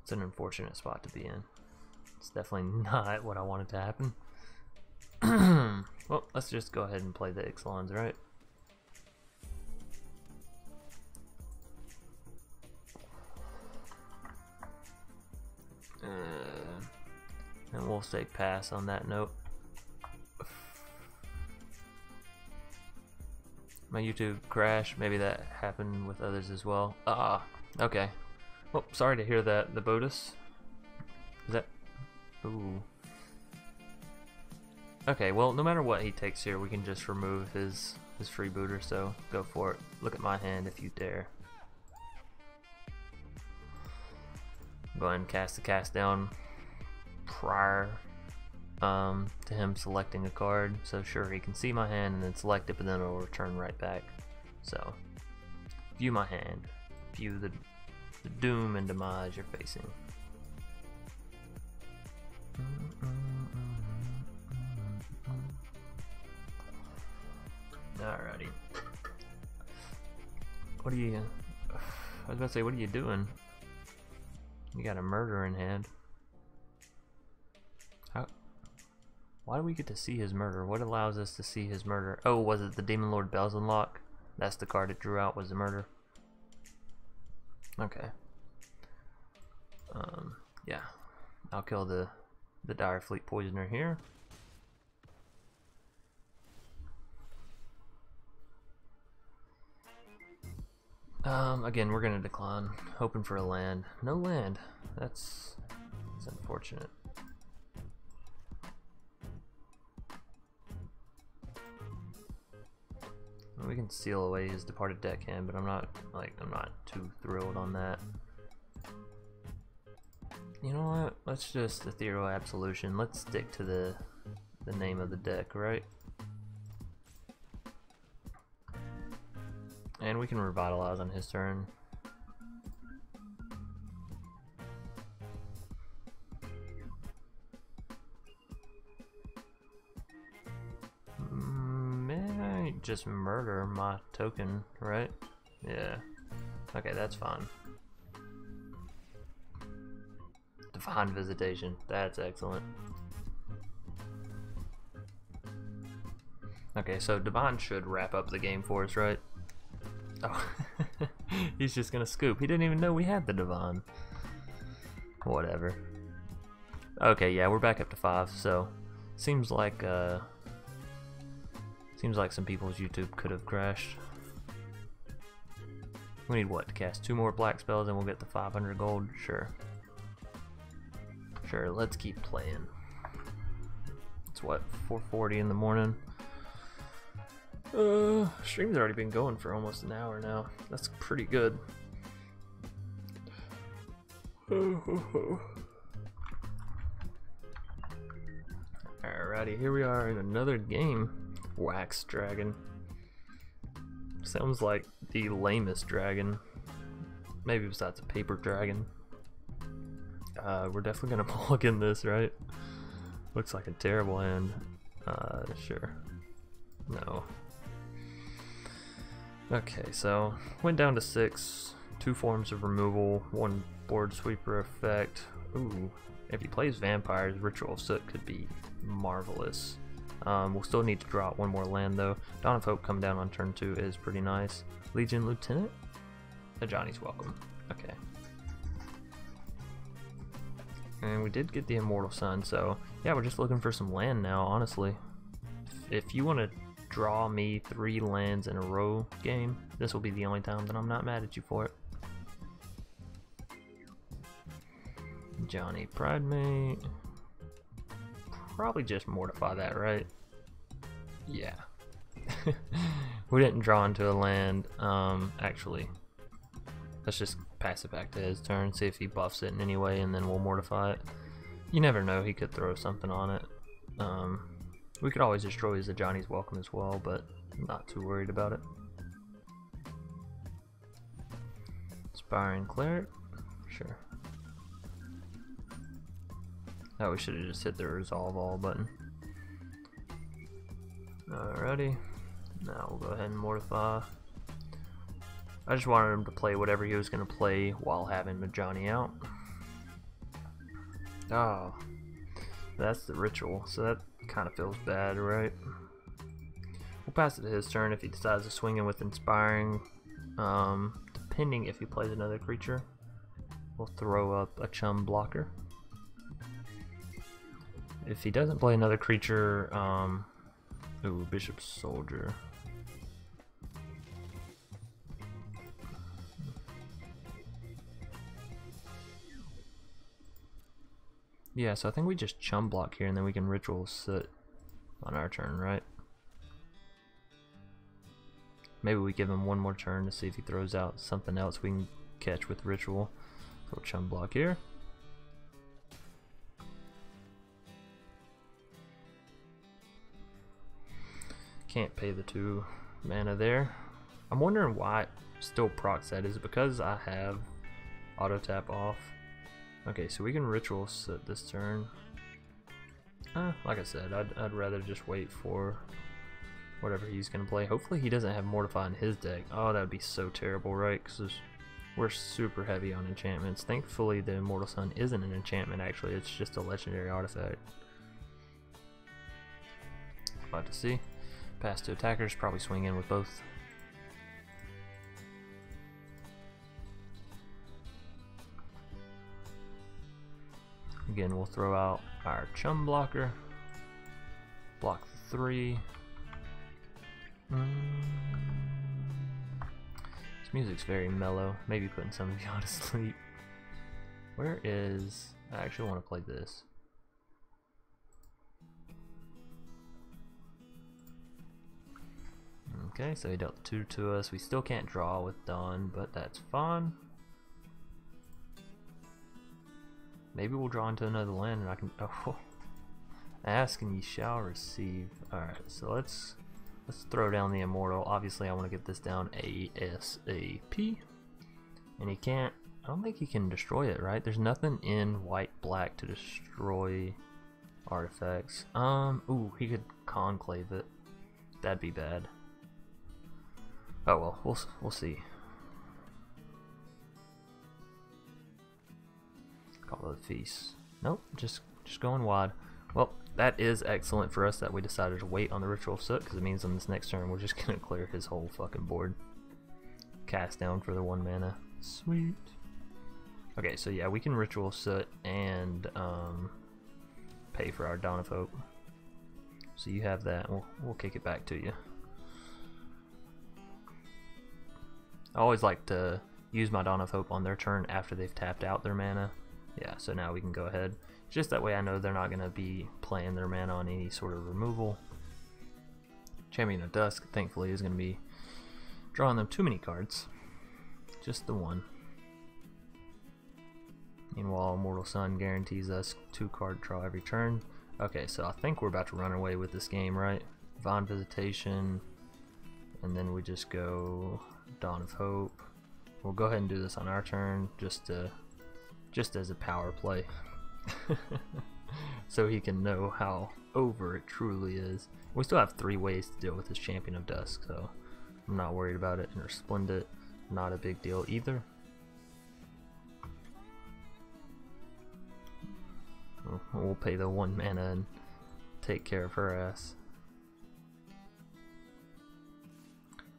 It's an unfortunate spot to be in. It's definitely not what I wanted to happen. Well, let's just go ahead and play the Ixalans, right? And we'll say pass on that note. My YouTube crashed. Maybe that happened with others as well. Okay. Well, sorry to hear that, the Bodus. Is that... Ooh. Okay, well, no matter what he takes here, we can just remove his freebooter, so go for it. Look at my hand if you dare. Go ahead and cast the cast down prior to him selecting a card, so sure, he can see my hand and then select it, but then it'll return right back. So, view my hand. View the doom and demise you're facing. Alrighty. What are you... I was about to say, what are you doing? You got a murder in hand. How... Why do we get to see his murder? What allows us to see his murder? Oh, was it the Demon Lord Bells Unlock? That's the card it drew out, was the murder. Okay. Yeah. I'll kill the Dire Fleet Poisoner here. Again, we're gonna decline, hoping for a land. No land. That's unfortunate. We can seal away his departed deckhand, but I'm not too thrilled on that. You know what? Let's just Ethereal Absolution. Let's stick to the name of the deck, right? And we can Revitalize on his turn. May I just murder my token, right? Yeah. Okay, that's fine. Divine Visitation. That's excellent. Okay, so Divine should wrap up the game for us, right? Oh, he's just gonna scoop. He didn't even know we had the Divine. Whatever. Okay, yeah, we're back up to 5. So seems like some people's YouTube could have crashed. We need what to cast 2 more black spells and we'll get the 500 gold. Sure. Sure. Let's keep playing. It's what, 4:40 in the morning. Stream's already been going for almost an hour now. That's pretty good. Alrighty, here we are in another game. Wax Dragon. Sounds like the lamest dragon. Maybe besides a paper dragon. We're definitely gonna plug in this, right? Looks like a terrible hand. Sure. No. Okay, so went down to 6. 2 forms of removal, 1 board sweeper effect. Ooh, if he plays vampires, Ritual of Soot could be marvelous. We'll still need to draw out 1 more land though. Dawn of Hope come down on turn 2 is pretty nice. Legion Lieutenant? Johnny's welcome. Okay. And we did get the Immortal Sun, so yeah, we're just looking for some land now, honestly. If you want to draw me 3 lands in a row game, this will be the only time that I'm not mad at you for it. Johnny Pridemate. Probably just mortify that, right? Yeah. We didn't draw into a land. Actually, let's just pass it back to his turn, see if he buffs it in any way, and then we'll mortify it. You never know, he could throw something on it. We could always destroy his Johnny's welcome as well, but I'm not too worried about it. Inspiring Cleric? Sure. Oh, we should have just hit the Resolve All button. Alrighty. Now we'll go ahead and mortify. I just wanted him to play whatever he was going to play while having the Johnny out. Oh, that's the Ritual, so that kind of feels bad, right? We'll pass it to his turn if he decides to swing in with Inspiring. Depending if he plays another creature, we'll throw up a Chum Blocker. If he doesn't play another creature, ooh, Bishop Soldier. Yeah, so I think we just Chum Block here and then we can Ritual Soot on our turn, right? Maybe we give him 1 more turn to see if he throws out something else we can catch with Ritual. So we'll Chum Block here. Can't pay the 2 mana there. I'm wondering why it still procs that. Is it because I have auto tap off? Okay, so we can Ritual Soot this turn. Like I said, I'd rather just wait for whatever he's gonna play. Hopefully he doesn't have Mortify in his deck. Oh, that would be so terrible, right? Because we're super heavy on enchantments. Thankfully the Immortal Sun isn't an enchantment, actually. It's just a legendary artifact. About to see. Pass to attackers, probably swing in with both. Again, we'll throw out our Chum Blocker. Block 3. This music's very mellow. Maybe putting some of y'all to sleep. Where is... I actually want to play this. Okay, so he dealt 2 to us. We still can't draw with Dawn, but that's fine. Maybe we'll draw into another land and I can... Oh, ask and ye shall receive. Alright, so let's throw down the Immortal. Obviously I want to get this down ASAP. And he can't... I don't think he can destroy it, right? There's nothing in white-black to destroy artifacts. Ooh, he could Conclave it. That'd be bad. Oh well, we'll see. Call it a feast. Nope, just going wide. Well, that is excellent for us that we decided to wait on the Ritual of Soot, because it means on this next turn we're just gonna clear his whole fucking board. Cast down for the 1 mana. Sweet. Okay, so yeah, we can Ritual of Soot and pay for our Dawn of Hope. So you have that. We'll kick it back to you. I always like to use my Dawn of Hope on their turn after they've tapped out their mana. Yeah, so now we can go ahead. Just that way I know they're not going to be playing their mana on any sort of removal. Champion of Dusk, thankfully, is going to be drawing them too many cards. Just the one. Meanwhile, Immortal Sun guarantees us 2-card draw every turn. Okay, so I think we're about to run away with this game, right? Vaughn Visitation, and then we just go Dawn of Hope. We'll go ahead and do this on our turn, just as a power play. So he can know how over it truly is. We still have 3 ways to deal with this Champion of Dusk, so I'm not worried about it. And Resplendent, not a big deal either. We'll pay the 1 mana and take care of her ass.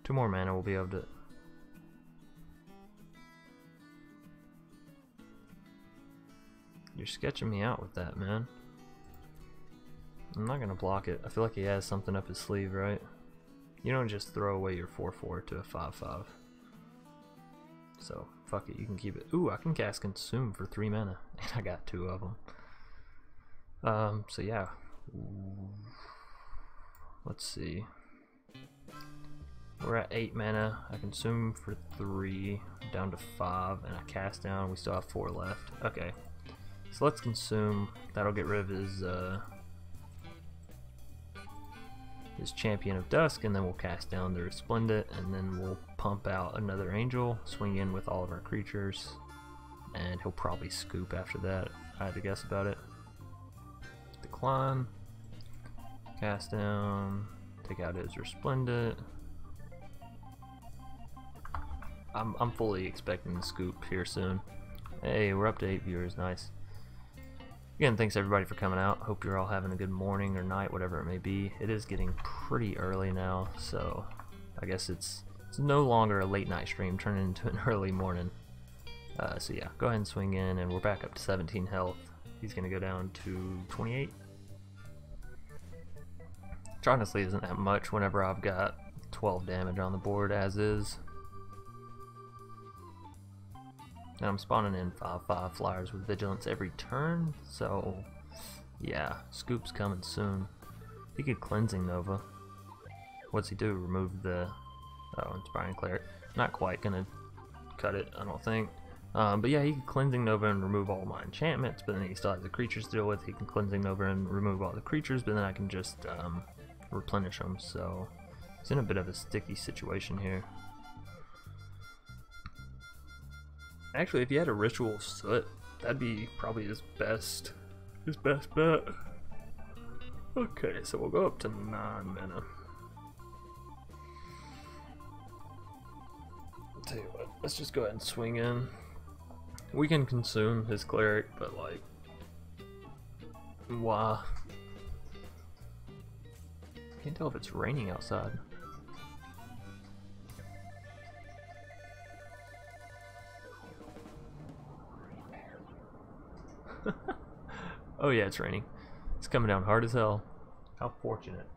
2 more mana, we'll be able to... You're sketching me out with that, man. I'm not gonna block it. I feel like he has something up his sleeve, right? You don't just throw away your 4/4 to a 5/5. So, fuck it, you can keep it. Ooh, I can cast Consume for 3 mana. And I got 2 of them. So yeah. Let's see. We're at 8 mana. I consume for 3, down to 5, and I cast down. We still have 4 left. Okay. So let's consume. That'll get rid of his Champion of Dusk, and then we'll cast down the Resplendent, and then we'll pump out another Angel, swing in with all of our creatures, and he'll probably scoop after that. I had to guess about it. Decline, cast down, take out his Resplendent. I'm fully expecting the scoop here soon. Hey, we're up to 8 viewers, nice. Again, thanks everybody for coming out. Hope you're all having a good morning or night, whatever it may be. It is getting pretty early now, so I guess it's no longer a late night stream, turning into an early morning. So yeah, go ahead and swing in, and we're back up to 17 health. He's gonna go down to 28. Which honestly isn't that much whenever I've got 12 damage on the board as is. And I'm spawning in 5/5 flyers with Vigilance every turn, so yeah, Scoop's coming soon. He could Cleansing Nova. What's he do? Remove the... oh, Inspiring Cleric. Not quite gonna cut it, I don't think. But yeah, he can Cleansing Nova and remove all my enchantments, but then he still has the creatures to deal with. He can Cleansing Nova and remove all the creatures, but then I can just replenish them, so he's in a bit of a sticky situation here. Actually, if he had a Ritual Soot, that'd be probably his best bet. Okay, so we'll go up to 9 mana. Tell you what, let's just go ahead and swing in. We can consume his Cleric, but like, why? Can't tell if it's raining outside. Oh yeah, it's raining. It's coming down hard as hell. How fortunate.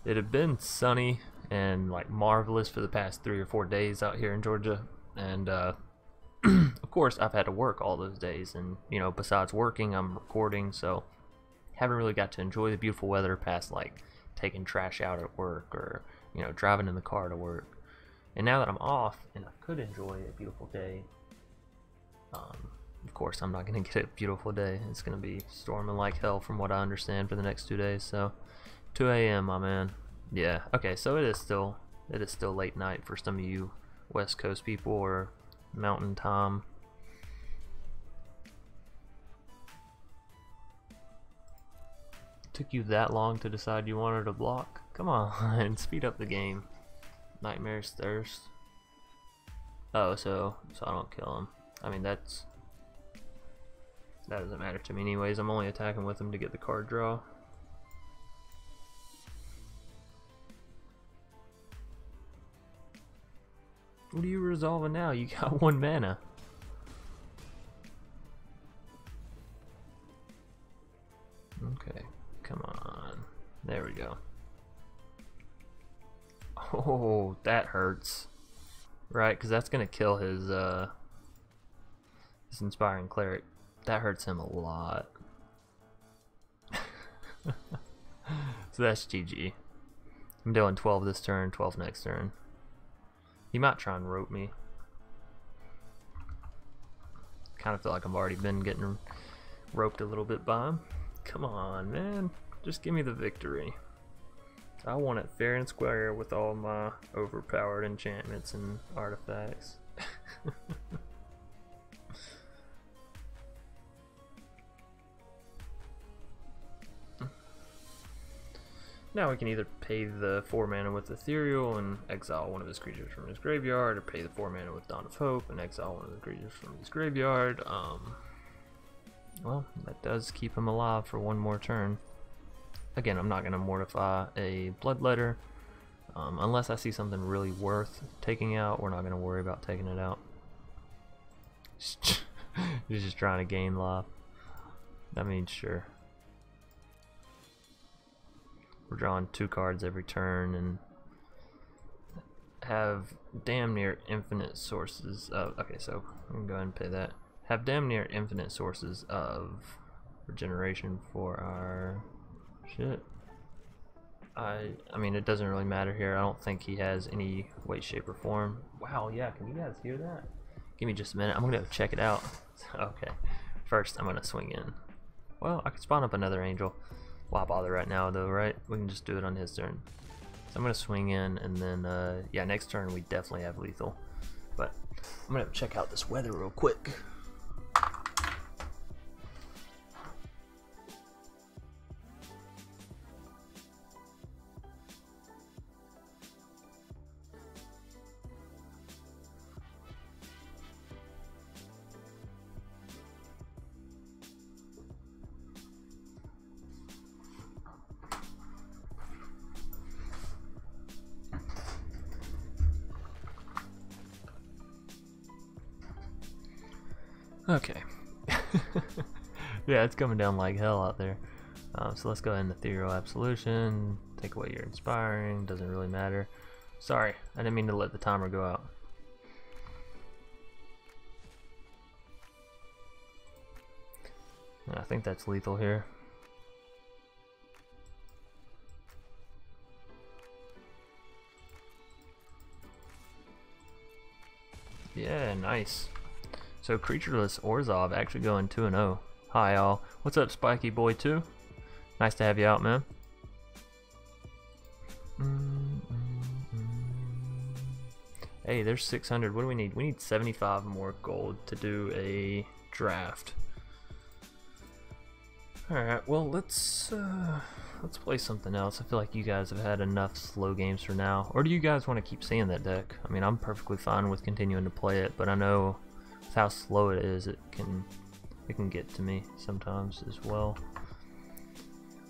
It had been sunny and like marvelous for the past 3 or 4 days out here in Georgia, and of course I've had to work all those days, and you know, besides working, I'm recording, so haven't really got to enjoy the beautiful weather past like taking trash out at work or, you know, driving in the car to work. And now that I'm off and I could enjoy a beautiful day, of course I'm not going to get a beautiful day. It's going to be storming like hell from what I understand for the next 2 days. So 2 a.m. my man. Yeah, okay, so it is still late night for some of you West Coast people or Mountain Time. Took you that long to decide you wanted to block? Come on, speed up the game. Nightmare's Thirst. Oh, so I don't kill him. I mean, that doesn't matter to me anyways. I'm only attacking with him to get the card draw. What are you resolving now? You got 1 mana. Okay, come on. There we go. Oh, that hurts. Right, because that's going to kill his Inspiring Cleric. That hurts him a lot. So that's GG. I'm doing 12 this turn, 12 next turn. He might try and rope me. Kind of feel like I've already been getting roped a little bit by him. Come on, man. Just give me the victory. I want it fair and square with all my overpowered enchantments and artifacts. Now we can either pay the 4 mana with Ethereal and exile one of his creatures from his graveyard, or pay the 4 mana with Dawn of Hope and exile one of the creatures from his graveyard. Well, that does keep him alive for one more turn. Again, I'm not going to mortify a Bloodletter. Unless I see something really worth taking out, we're not going to worry about taking it out. He's just trying to gain life. I mean, sure. We're drawing 2 cards every turn and have damn near infinite sources of... Okay, so I'm going to go ahead and pay that. Have damn near infinite sources of regeneration for our shit. I mean, it doesn't really matter here. I don't think he has any way, shape, or form. Wow, yeah, can you guys hear that? Give me just a minute. I'm going to check it out. Okay, first I'm going to swing in. Well, I could spawn up another angel. Why bother right now though, right? We can just do it on his turn. So I'm gonna swing in, and then yeah, next turn we definitely have lethal. But I'm gonna check out this weather real quick. Okay. Yeah, it's coming down like hell out there. So let's go ahead and Ethereal Absolution. Take away your Inspiring. Doesn't really matter. Sorry, I didn't mean to let the timer go out. I think that's lethal here. Yeah, nice. So creatureless Orzhov actually going 2-0. Hi all. What's up, Spiky Boy 2? Nice to have you out, man. Hey, there's 600. What do we need? We need 75 more gold to do a draft. Alright, well let's play something else. I feel like you guys have had enough slow games for now. Or do you guys want to keep seeing that deck? I mean, I'm perfectly fine with continuing to play it, but I know with how slow it is, it can get to me sometimes as well.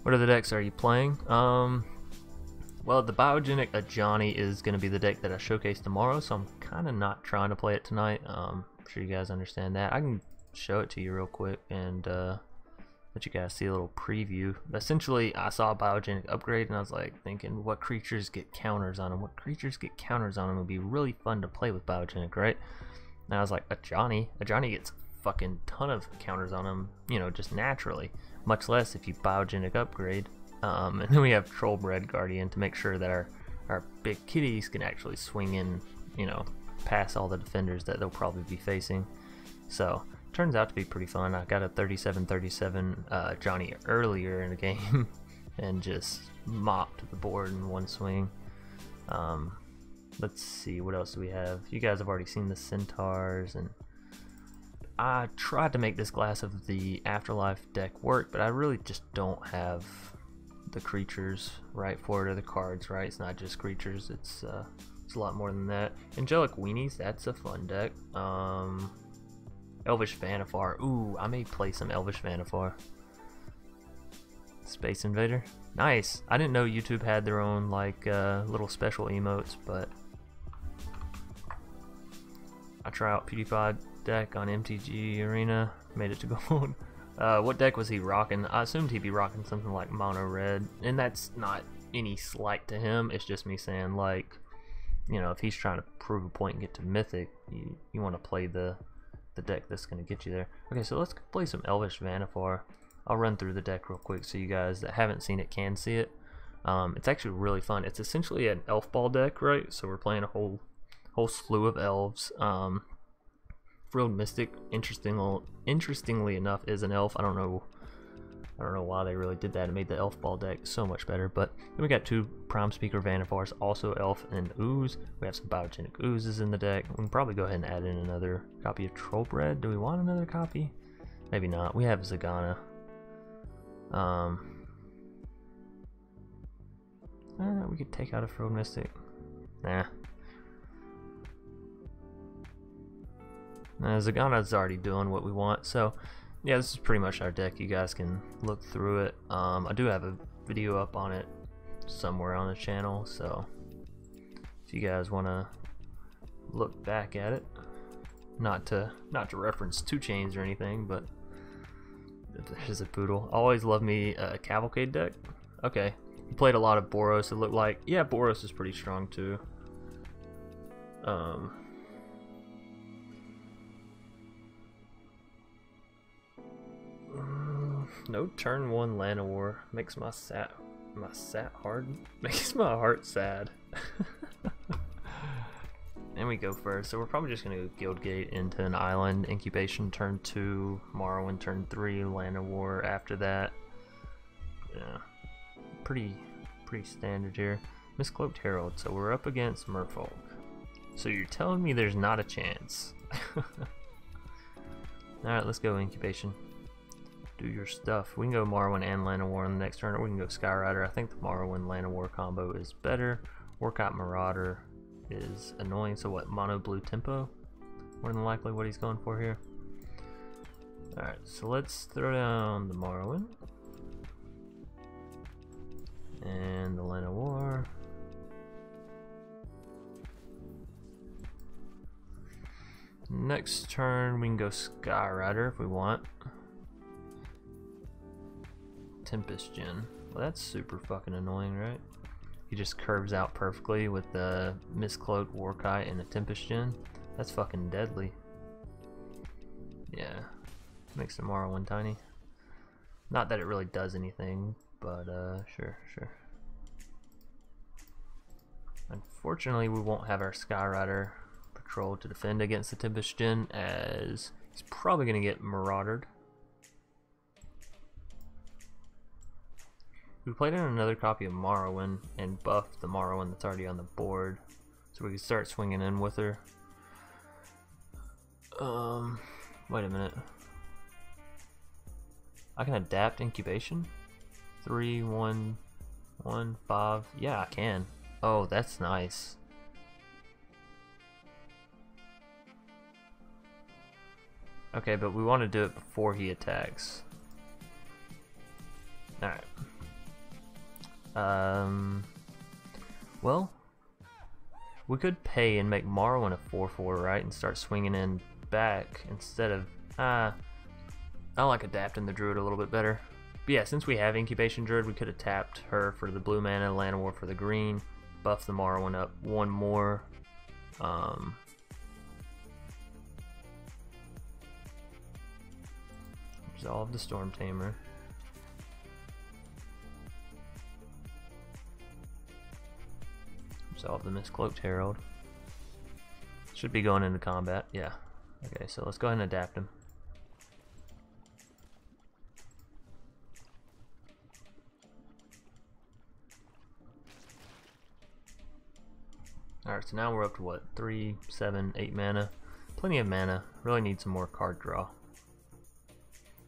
What other decks are you playing? Well, the Biogenic Ajani is going to be the deck that I showcase tomorrow, so I'm kind of not trying to play it tonight. I'm sure you guys understand that. I can show it to you real quick and let you guys see a little preview. Essentially, I saw a Biogenic upgrade and I was like thinking, what creatures get counters on them? What creatures get counters on them would be really fun to play with Biogenic, right? And I was like, Ajani gets fucking ton of counters on him, you know, just naturally. Much less if you Biogenic upgrade. And then we have Trollbred Guardian to make sure that our big kitties can actually swing in, you know, past all the defenders that they'll probably be facing. So, turns out to be pretty fun. I got a 37-37 Johnny earlier in the game and just mopped the board in one swing. Let's see, what else do we have? You guys have already seen the Centaurs, and I tried to make this Glass of the Afterlife deck work, but I really just don't have the creatures right for it, or the cards right. It's not just creatures, it's a lot more than that. Angelic Weenies, that's a fun deck. Elvish Vanifar, ooh, I may play some Elvish Vanifar. Space Invader, nice. I didn't know YouTube had their own like little special emotes, but I try out PewDiePie deck on MTG Arena, made it to gold. What deck was he rocking? I assumed he'd be rocking something like mono red, and that's not any slight to him. It's just me saying, like, you know, if he's trying to prove a point and get to mythic, you want to play the the deck that's going to get you there. Okay, so let's play some Elvish Vannifar. I'll run through the deck real quick so you guys that haven't seen it can see it. It's actually really fun. It's essentially an elf ball deck, right? So we're playing a whole slew of elves. Frilled Mystic, interestingly enough, is an elf. I don't know why they really did that. It made the elf ball deck so much better. But then we got 2 Prime Speaker Vannifars, also elf and ooze. We have some biogenic oozes in the deck. We can probably go ahead and add in another copy of Trollbred. Do we want another copy? Maybe not. We have Zagana. We could take out a Frilled Mystic. Nah. Zagana's already doing what we want, so yeah, this is pretty much our deck. You guys can look through it. I do have a video up on it somewhere on the channel, so if you guys want to look back at it, not to reference 2 Chains or anything, but there's a poodle. Always love me a Cavalcade deck. Okay, he played a lot of Boros. It looked like, yeah, Boros is pretty strong too. No turn 1 Llanowar makes my heart sad. And we go first, so we're probably just gonna go Guildgate into an island, incubation turn 2, Morrowind turn 3, Llanowar after that. Yeah, pretty standard here. Miscloaked Herald, so we're up against Merfolk. So you're telling me there's not a chance? Alright, let's go incubation. Do your stuff. We can go Morrowind and Llanowar on the next turn, or we can go Skyrider. I think the Morrowind Llanowar combo is better. Workout Marauder is annoying, so what, mono blue tempo? More than likely what he's going for here. Alright, so let's throw down the Morrowind. And the Llanowar. Next turn we can go Skyrider if we want. Tempest Gen. Well, that's super fucking annoying, right? He just curves out perfectly with the Miscloaked Warkite and the Tempest Gen. That's fucking deadly. Yeah. Makes the Morrowind tiny. Not that it really does anything, but sure. Unfortunately, we won't have our Skyrider patrol to defend against the Tempest Gen, as he's probably going to get maraudered. We played in another copy of Morrowind and buffed the Morrowind that's already on the board, so we can start swinging in with her. Wait a minute. I can adapt incubation? 3, 1, 1, 5. Yeah, I can. Oh, that's nice. Okay, but we want to do it before he attacks. Alright. Well, we could pay and make Morrowind a 4/4, right, and start swinging in back instead of I like adapting the Druid a little bit better. But yeah, since we have Incubation Druid, we could have tapped her for the blue mana, Llanowar for the green, buff the Morrowind up 1 more. Resolve the Storm Tamer. Resolve the Miscloaked Herald. Should be going into combat, yeah. Okay, so let's go ahead and adapt him. Alright, so now we're up to what? 3, 7, 8 mana. Plenty of mana. Really need some more card draw.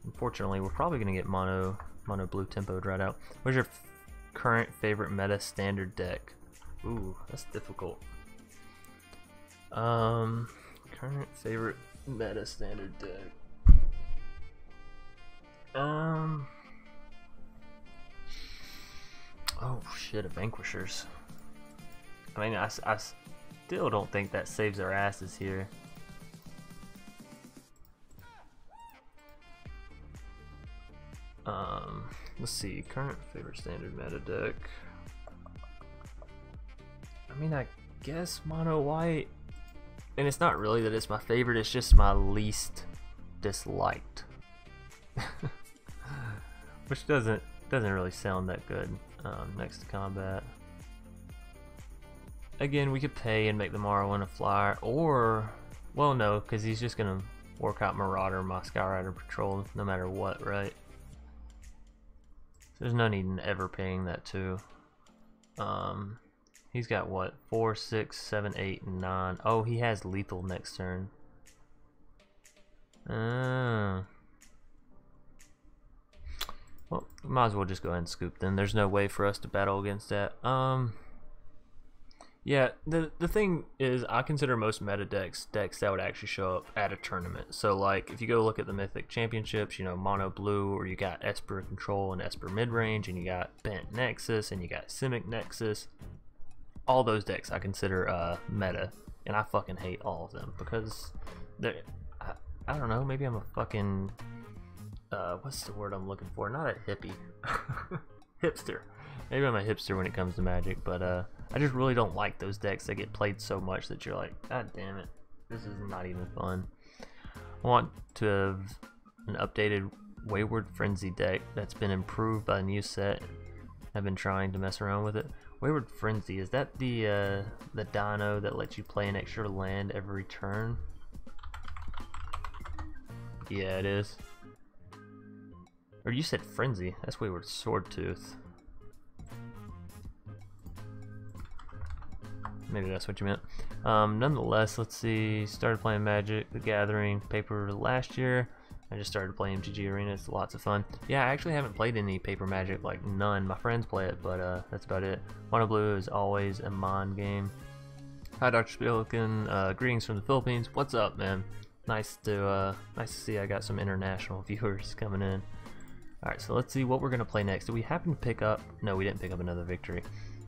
Unfortunately, we're probably going to get mono blue tempoed right out. What's your current favorite meta standard deck? Ooh, that's difficult. Current favorite meta standard deck. Oh shit, a Vanquishers. I mean, I still don't think that saves our asses here. Let's see, current favorite standard meta deck. I mean, I guess mono white. And it's not really that it's my favorite, it's just my least disliked. Which doesn't really sound that good. Next to combat. Again, we could pay and make the Morrowind a flyer, or, well, no, because he's just gonna work out Marauder, my Skyrider Patrol, no matter what, right? So there's no need in ever paying that too. He's got what? 4, 6, 7, 8, and 9. Oh, he has lethal next turn. Well, might as well just go ahead and scoop then. There's no way for us to battle against that. Yeah, the thing is, I consider most meta decks that would actually show up at a tournament. So like, if you go look at the Mythic Championships, you know, Mono Blue, or you got Esper Control and Esper Midrange, and you got Bent Nexus, and you got Simic Nexus. All those decks I consider meta, and I fucking hate all of them because they're, I don't know, maybe I'm a fucking, what's the word I'm looking for? Not a hippie. Hipster. Maybe I'm a hipster when it comes to Magic, but I just really don't like those decks that get played so much that you're like, God damn it, this is not even fun. I want to have an updated Wayward Frenzy deck that's been improved by the new set. I've been trying to mess around with it. Wayward Frenzy, is that the dino that lets you play an extra land every turn? Yeah, it is. Or you said Frenzy, that's Wayward Swordtooth. Maybe that's what you meant. Nonetheless, let's see. Started playing Magic: The Gathering Paper last year. I just started playing MTG Arena. It's lots of fun. Yeah, I actually haven't played any Paper Magic, like none. My friends play it, but that's about it. Mono Blue is always a Mon game. Hi, Dr. Spillikin. Greetings from the Philippines. What's up, man? Nice to see I got some international viewers coming in. All right, so let's see what we're gonna play next. Did we happen to pick up? No, we didn't pick up another victory.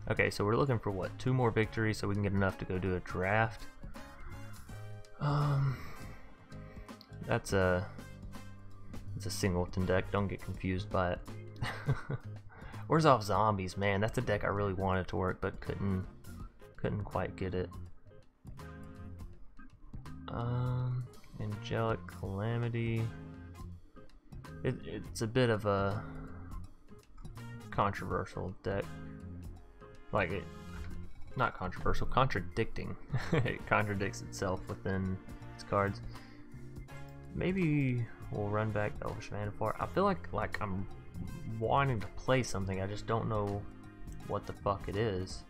Okay, so we're looking for what? 2 more victories so we can get enough to go do a draft. That's a singleton deck. Don't get confused by it. Where's Off Zombies, man? That's a deck I really wanted to work, but couldn't quite get it. Angelic Calamity. It's a bit of a controversial deck. Like, not controversial, contradicting. It contradicts itself within its cards. Maybe we'll run back Elvish Manticore. I feel like I'm wanting to play something, I just don't know what the fuck it is.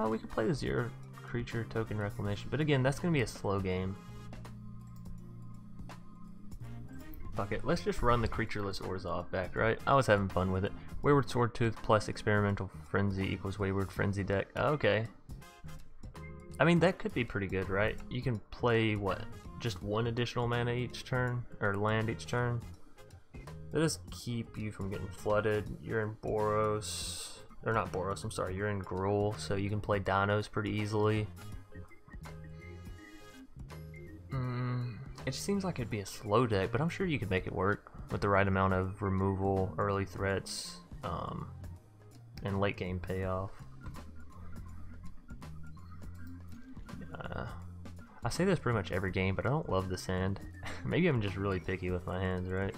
We could play the 0 creature token reclamation, but again, that's gonna be a slow game. Fuck it, let's just run the creatureless Orzhov back, right? I was having fun with it. Wayward Swordtooth plus Experimental Frenzy equals Wayward Frenzy deck. Okay. I mean, that could be pretty good, right? You can play, what, just 1 additional mana each turn? Or land each turn? That does keep you from getting flooded. You're in Boros. Or not Boros, I'm sorry. You're in Gruul, so you can play Dinos pretty easily. It seems like it'd be a slow deck, but I'm sure you could make it work with the right amount of removal, early threats, and late game payoff. I say this pretty much every game, but I don't love the sand. Maybe I'm just really picky with my hands, right?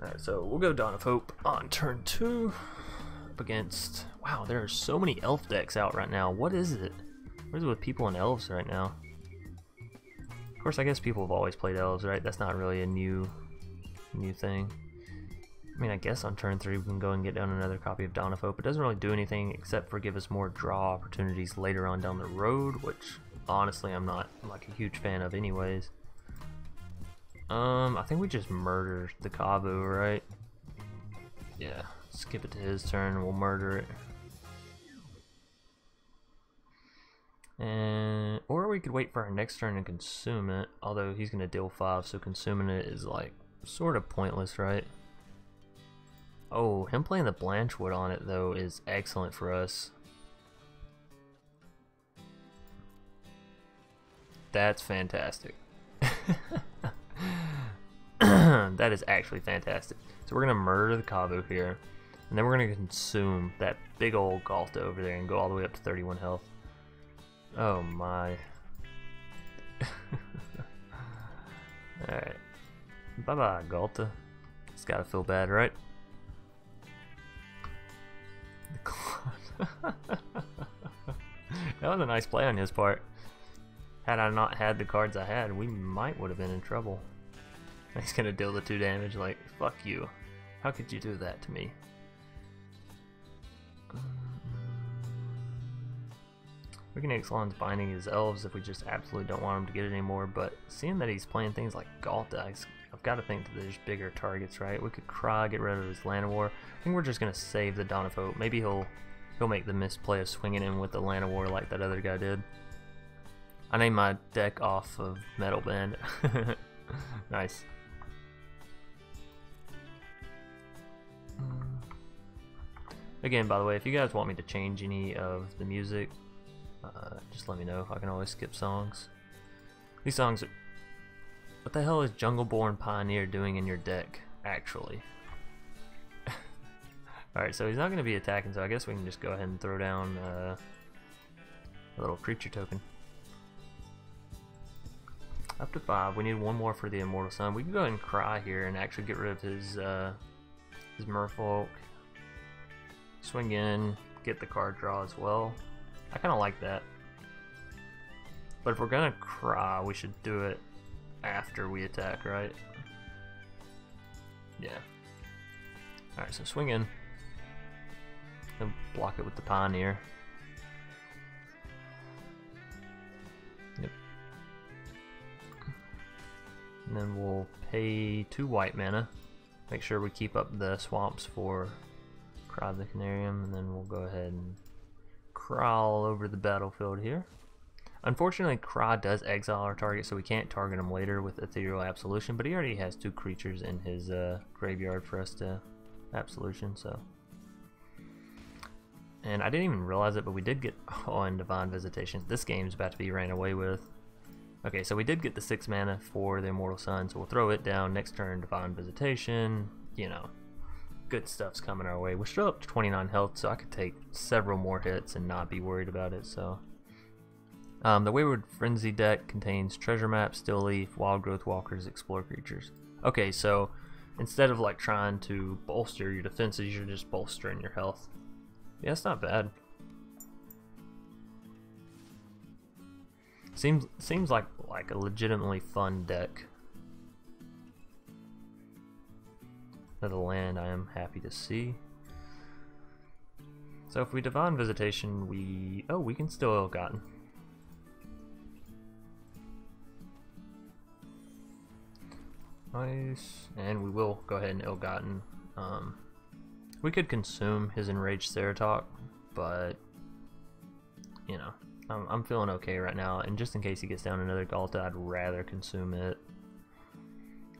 Alright, so we'll go Dawn of Hope on turn 2 up against... Wow, there are so many elf decks out right now. What is it? What is it with people and elves right now? Of course, I guess people have always played elves, right? That's not really a new thing. I mean, I guess on turn 3 we can go and get down another copy of Dawn of Hope. It doesn't really do anything except for give us more draw opportunities later on down the road, which honestly I'm not like a huge fan of anyways. I think we just murder the Kabu, right? Yeah, skip it to his turn and we'll murder it. And or we could wait for our next turn and consume it, although he's gonna deal 5, so consuming it is like sort of pointless, right? Oh, him playing the Blanchwood on it though is excellent for us. That's fantastic. That is actually fantastic. So we're gonna murder the Kavu here, and then we're gonna consume that big old Galta over there and go all the way up to 31 health. Oh my. Alright. Bye bye, Galta. It's gotta feel bad, right? That was a nice play on his part. Had I not had the cards I had, we might would have been in trouble. He's gonna deal the 2 damage, like, fuck you. How could you do that to me? We can Ixalan's binding his elves if we just absolutely don't want him to get it anymore, but seeing that he's playing things like Galta, I've got to think that there's bigger targets, right? We could Cry, get rid of his Llanowar. I think we're just gonna save the Dawn of Hope. Maybe he'll make the misplay of swinging in with the Llanowar like that other guy did. I named my deck off of Metal Band. Nice. Again, by the way, if you guys want me to change any of the music, just let me know. I can always skip songs. These songs are... What the hell is Jungleborn Pioneer doing in your deck, actually? Alright, so he's not going to be attacking, so I guess we can just go ahead and throw down a little creature token. Up to 5. We need 1 more for the Immortal Sun. We can go ahead and Cry here and actually get rid of his Merfolk. Swing in, get the card draw as well. I kind of like that. But if we're gonna Cry, we should do it after we attack, right? Yeah. Alright, so swing in. And block it with the Pioneer. Yep. And then we'll pay 2 white mana. Make sure we keep up the swamps for Cry the Canarium, and then we'll go ahead and crawl over the battlefield here. Unfortunately, Cry does exile our target, so we can't target him later with Ethereal Absolution, but he already has 2 creatures in his graveyard for us to Absolution, so. And I didn't even realize it, but we did get on Divine Visitation. This game's about to be ran away with. Okay, so we did get the 6 mana for the Immortal Sun, so we'll throw it down. Next turn, Divine Visitation, you know. Good stuff's coming our way. We're still up to 29 health, so I could take several more hits and not be worried about it. So, the Wayward Frenzy deck contains Treasure Map, Still Leaf, Wild Growth Walkers, Explore Creatures. Okay, so instead of like trying to bolster your defenses, you're just bolstering your health. Yeah, it's not bad. Seems like a legitimately fun deck. Another land I am happy to see. So if we Divine Visitation, we can still Ill-Gotten. Nice, and we will go ahead and Ill-Gotten. We could consume his Enraged Ceratok, but you know, I'm feeling okay right now. And just in case he gets down another Galta, I'd rather consume it.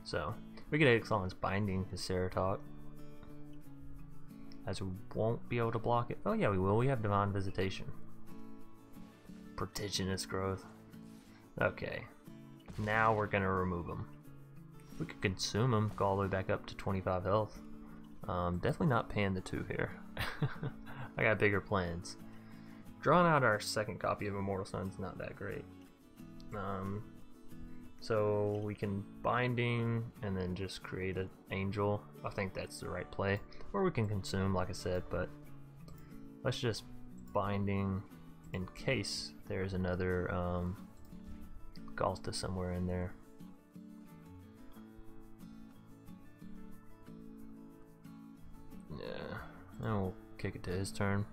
So we could Ixalan's binding his Ceratok, as we won't be able to block it. Oh yeah, we will. We have Divine Visitation. Prodigious Growth. Okay, now we're gonna remove him. We could consume him, go all the way back up to 25 health. Definitely not paying the 2 here. I got bigger plans. Drawing out our second copy of Immortal Sun's not that great. So we can binding and then just create an angel. I think that's the right play. Or we can consume, like I said, but let's just binding in case there's another Galta somewhere in there. Yeah, and we'll kick it to his turn.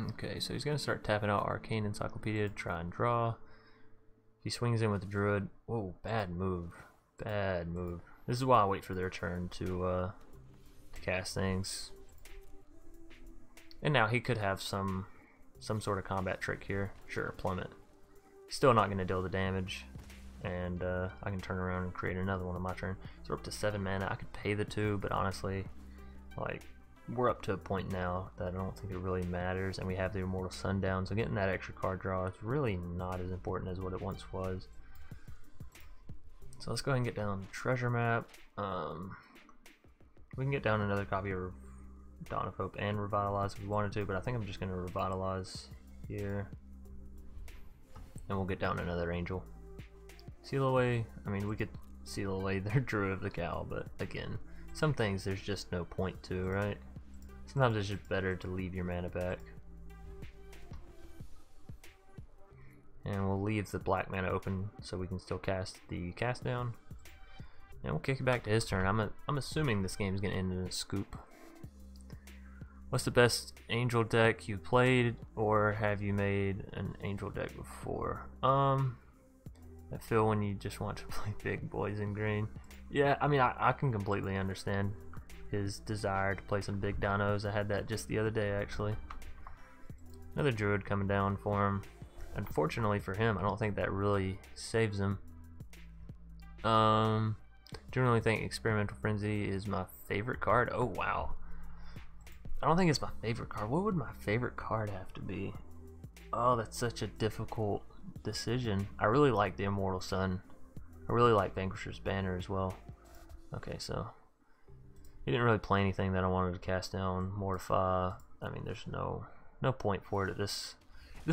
Okay, so he's gonna start tapping out Arcane Encyclopedia to try and draw. He swings in with the Druid. Whoa, bad move. Bad move. This is why I wait for their turn to cast things. And now he could have some sort of combat trick here. Sure, Plummet. Still not gonna deal the damage. And I can turn around and create another one on my turn. So we're up to 7 mana. I could pay the 2, but honestly, like, we're up to a point now that I don't think it really matters, and we have the Immortal Sundown, so getting that extra card draw is really not as important as what it once was. So let's go ahead and get down the treasure map. We can get down another copy of Dawn of Hope and Revitalize if we wanted to, but I think I'm just going to Revitalize here. And we'll get down another Angel. Seal away, I mean, we could seal away their Druid of the Cowl, but again, some things there's just no point to, right? Sometimes it's just better to leave your mana back. And we'll leave the black mana open so we can still cast the cast down. And we'll kick it back to his turn. I'm assuming this game is going to end in a scoop. What's the best Angel deck you played, or have you made an Angel deck before? I feel when you just want to play big boys in green. Yeah, I mean, I can completely understand his desire to play some big dinos. I had that just the other day, actually. Another Druid coming down for him. Unfortunately for him, I don't think that really saves him. Generally think Experimental Frenzy is my favorite card. Oh, wow. I don't think it's my favorite card. What would my favorite card have to be? Oh, that's such a difficult decision. I really like the Immortal Sun. I really like Vanquisher's Banner as well. Okay, so he didn't really play anything that I wanted to cast down. Mortify. I mean, there's no point for it at this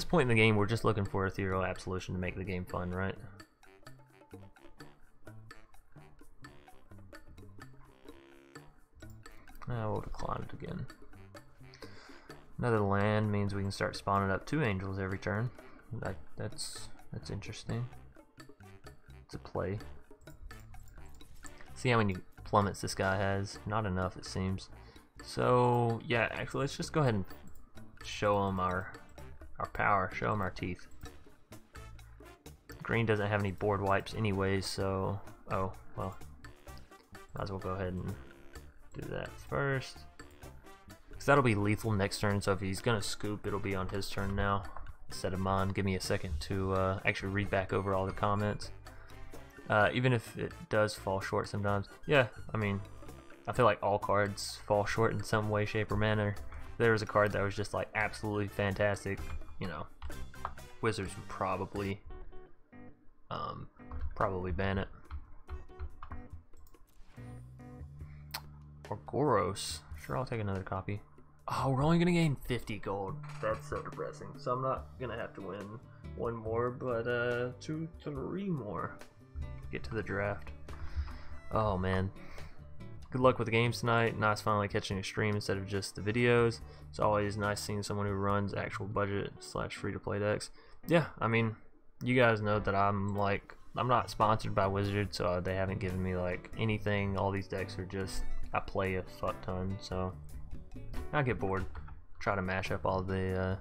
point in the game. We're just looking for Ethereal Absolution to make the game fun, right? Now we'll decline it again. Another land means we can start spawning up 2 angels every turn. That's interesting. It's a play. See how many plummets this guy has? Not enough, it seems. So yeah, actually, let's just go ahead and show him our power. Show him our teeth. Green doesn't have any board wipes anyways, so oh well. Might as well go ahead and do that first. Because that'll be lethal next turn, so if he's gonna scoop, it'll be on his turn now instead of mine. Give me a second to actually read back over all the comments. Even if it does fall short sometimes. Yeah, I mean, I feel like all cards fall short in some way, shape, or manner. If there was a card that was just like absolutely fantastic, you know, Wizards would probably ban it. Or Goros. Sure, I'll take another copy. Oh, we're only gonna gain 50 gold. That's so depressing. So I'm not gonna have to win one more, but 2, 3 more. Get to the draft. Oh man. Good luck with the games tonight. Nice finally catching a stream instead of just the videos. It's always nice seeing someone who runs actual budget / free-to-play decks. Yeah, I mean, you guys know that I'm not sponsored by Wizards, so they haven't given me like anything. All these decks are just, I play a fuck ton, so I get bored. Try to mash up all the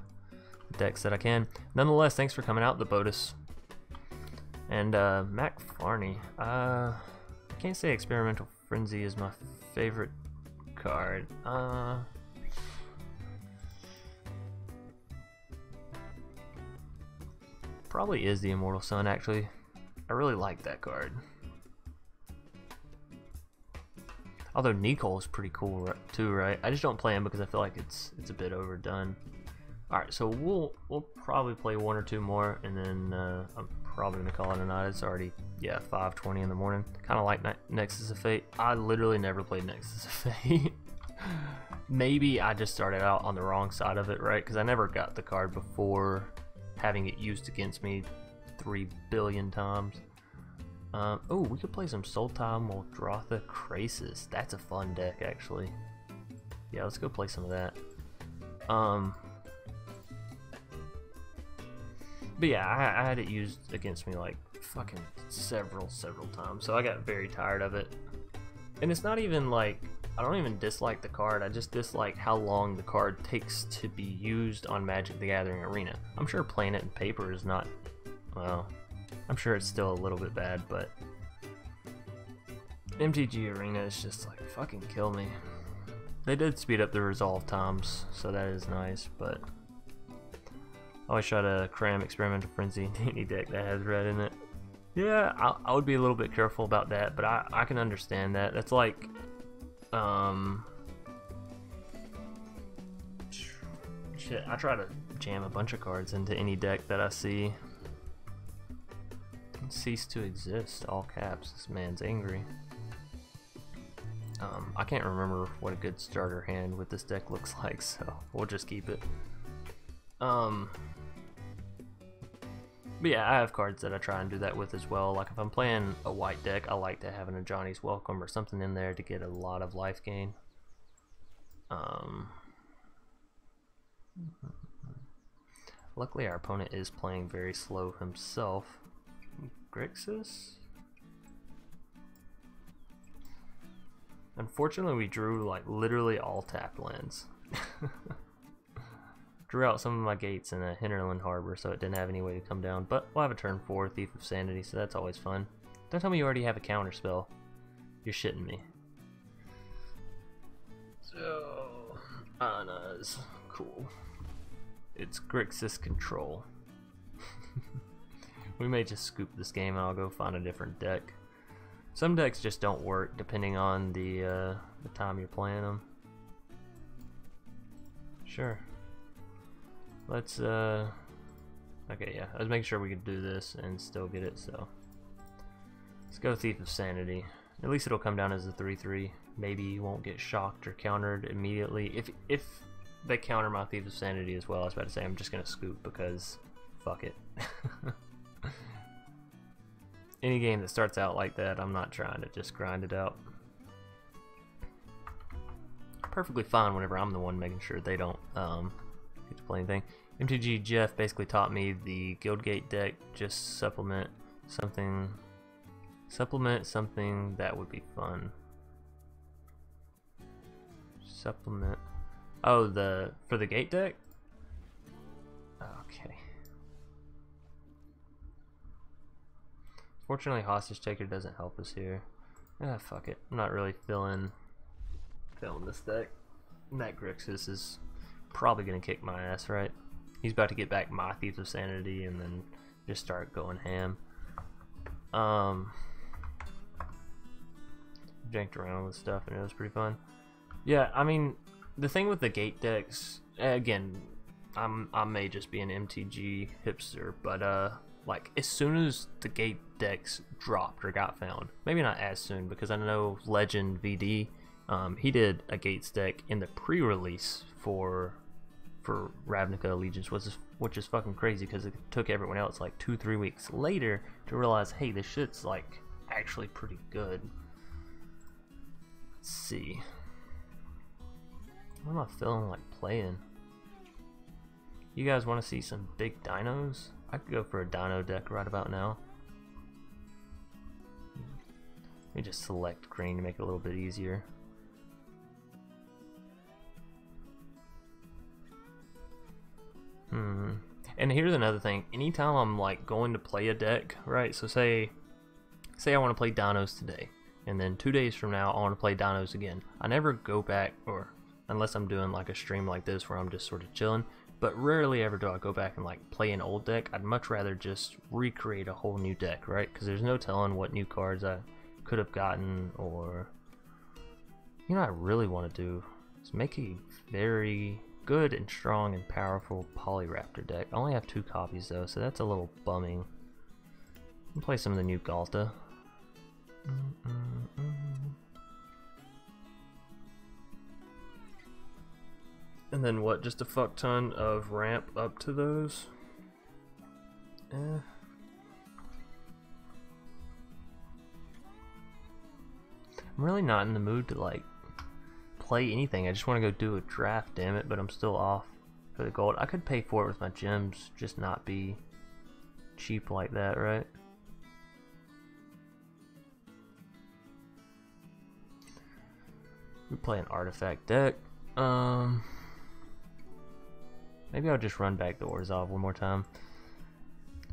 decks that I can. Nonetheless, thanks for coming out, the Botus. And Mac Farney. I can't say Experimental Frenzy is my favorite card. Probably is the Immortal Sun, actually. I really like that card. Although Nicole is pretty cool too, right? I just don't play him because I feel like it's a bit overdone. Alright, so we'll probably play 1 or 2 more, and then I'm probably gonna call it a night. It's already 5:20 in the morning. Kind of like Nexus of Fate. I literally never played Nexus of Fate. Maybe I just started out on the wrong side of it, right? Because I never got the card before having it used against me 3 billion times. Oh, we could play some Sultan Muldrotha Krasis. That's a fun deck, actually. Yeah, let's go play some of that. But yeah, I had it used against me like fucking several times, so I got very tired of it. And it's not even like, I don't even dislike the card, I just dislike how long the card takes to be used on Magic the Gathering Arena. I'm sure playing it in paper is not, well, I'm sure it's still a little bit bad, but MTG Arena is just like, fucking kill me. They did speed up the resolve times, so that is nice, but I always try to cram Experimental Frenzy into any deck that has red in it. Yeah, I would be a little bit careful about that, but I can understand that. That's like, Shit, I try to jam a bunch of cards into any deck that I see. Cease to exist, all caps. This man's angry. I can't remember what a good starter hand with this deck looks like, so we'll just keep it. But yeah, I have cards that I try and do that with as well. Like if I'm playing a white deck, I like to have an Ajani's Welcome or something in there to get a lot of life gain. Luckily our opponent is playing very slow himself. Grixis? Unfortunately we drew like literally all tapped lands. Drew out some of my gates in a Hinterland Harbor, so it didn't have any way to come down, but we'll have a turn 4 Thief of Sanity, so that's always fun. Don't tell me you already have a counter spell. You're shitting me. So, Anna's cool. It's Grixis control. We may just scoop this game and I'll go find a different deck. Some decks just don't work depending on the time you're playing them. Sure. Let's okay, yeah, I was making sure we could do this and still get it, so let's go Thief of Sanity. At least it'll come down as a 3/3. Maybe you won't get shocked or countered immediately. If they counter my Thief of Sanity as well, I was about to say I'm just gonna scoop because fuck it. Any game that starts out like that, I'm not trying to just grind it out. Perfectly fine whenever I'm the one making sure they don't get to play anything. MTG Jeff basically taught me the Guildgate deck, just supplement something that would be fun. Supplement. Oh, for the gate deck? Okay. Fortunately, Hostage Taker doesn't help us here. Ah, fuck it. I'm not really feeling this deck. And that Grixis is probably gonna kick my ass, right? He's about to get back my Thief of Sanity and then just start going ham. Janked around with stuff and it was pretty fun. Yeah, I mean, the thing with the gate decks, again, I may just be an MTG hipster, but like as soon as the gate decks dropped or got found, maybe not as soon because I know Legend VD, he did a gates deck in the pre-release for Ravnica Allegiance, which is fucking crazy because it took everyone else like 2-3 weeks later to realize, hey, this shit's like actually pretty good. Let's see. What am I feeling like playing? You guys want to see some big dinos? I could go for a dino deck right about now. Let me just select green to make it a little bit easier. And here's another thing. Anytime I'm like going to play a deck, right? So say I want to play dinos today, and then 2 days from now I want to play dinos again. I never go back, or unless I'm doing like a stream like this where I'm just sort of chilling, but rarely ever do I go back and like play an old deck. I'd much rather just recreate a whole new deck, right? Because there's no telling what new cards I could have gotten, or you know what I really want to do is make a very good and strong and powerful Polyraptor deck. I only have 2 copies though, so that's a little bumming. I'll play some of the new Galta. And then what, just a fuck ton of ramp up to those? I'm really not in the mood to like play anything. I just want to go do a draft, damn it, but I'm still off for the gold. I could pay for it with my gems, just not be cheap like that, right? We play an artifact deck. Maybe I'll just run back the Orzhov one more time.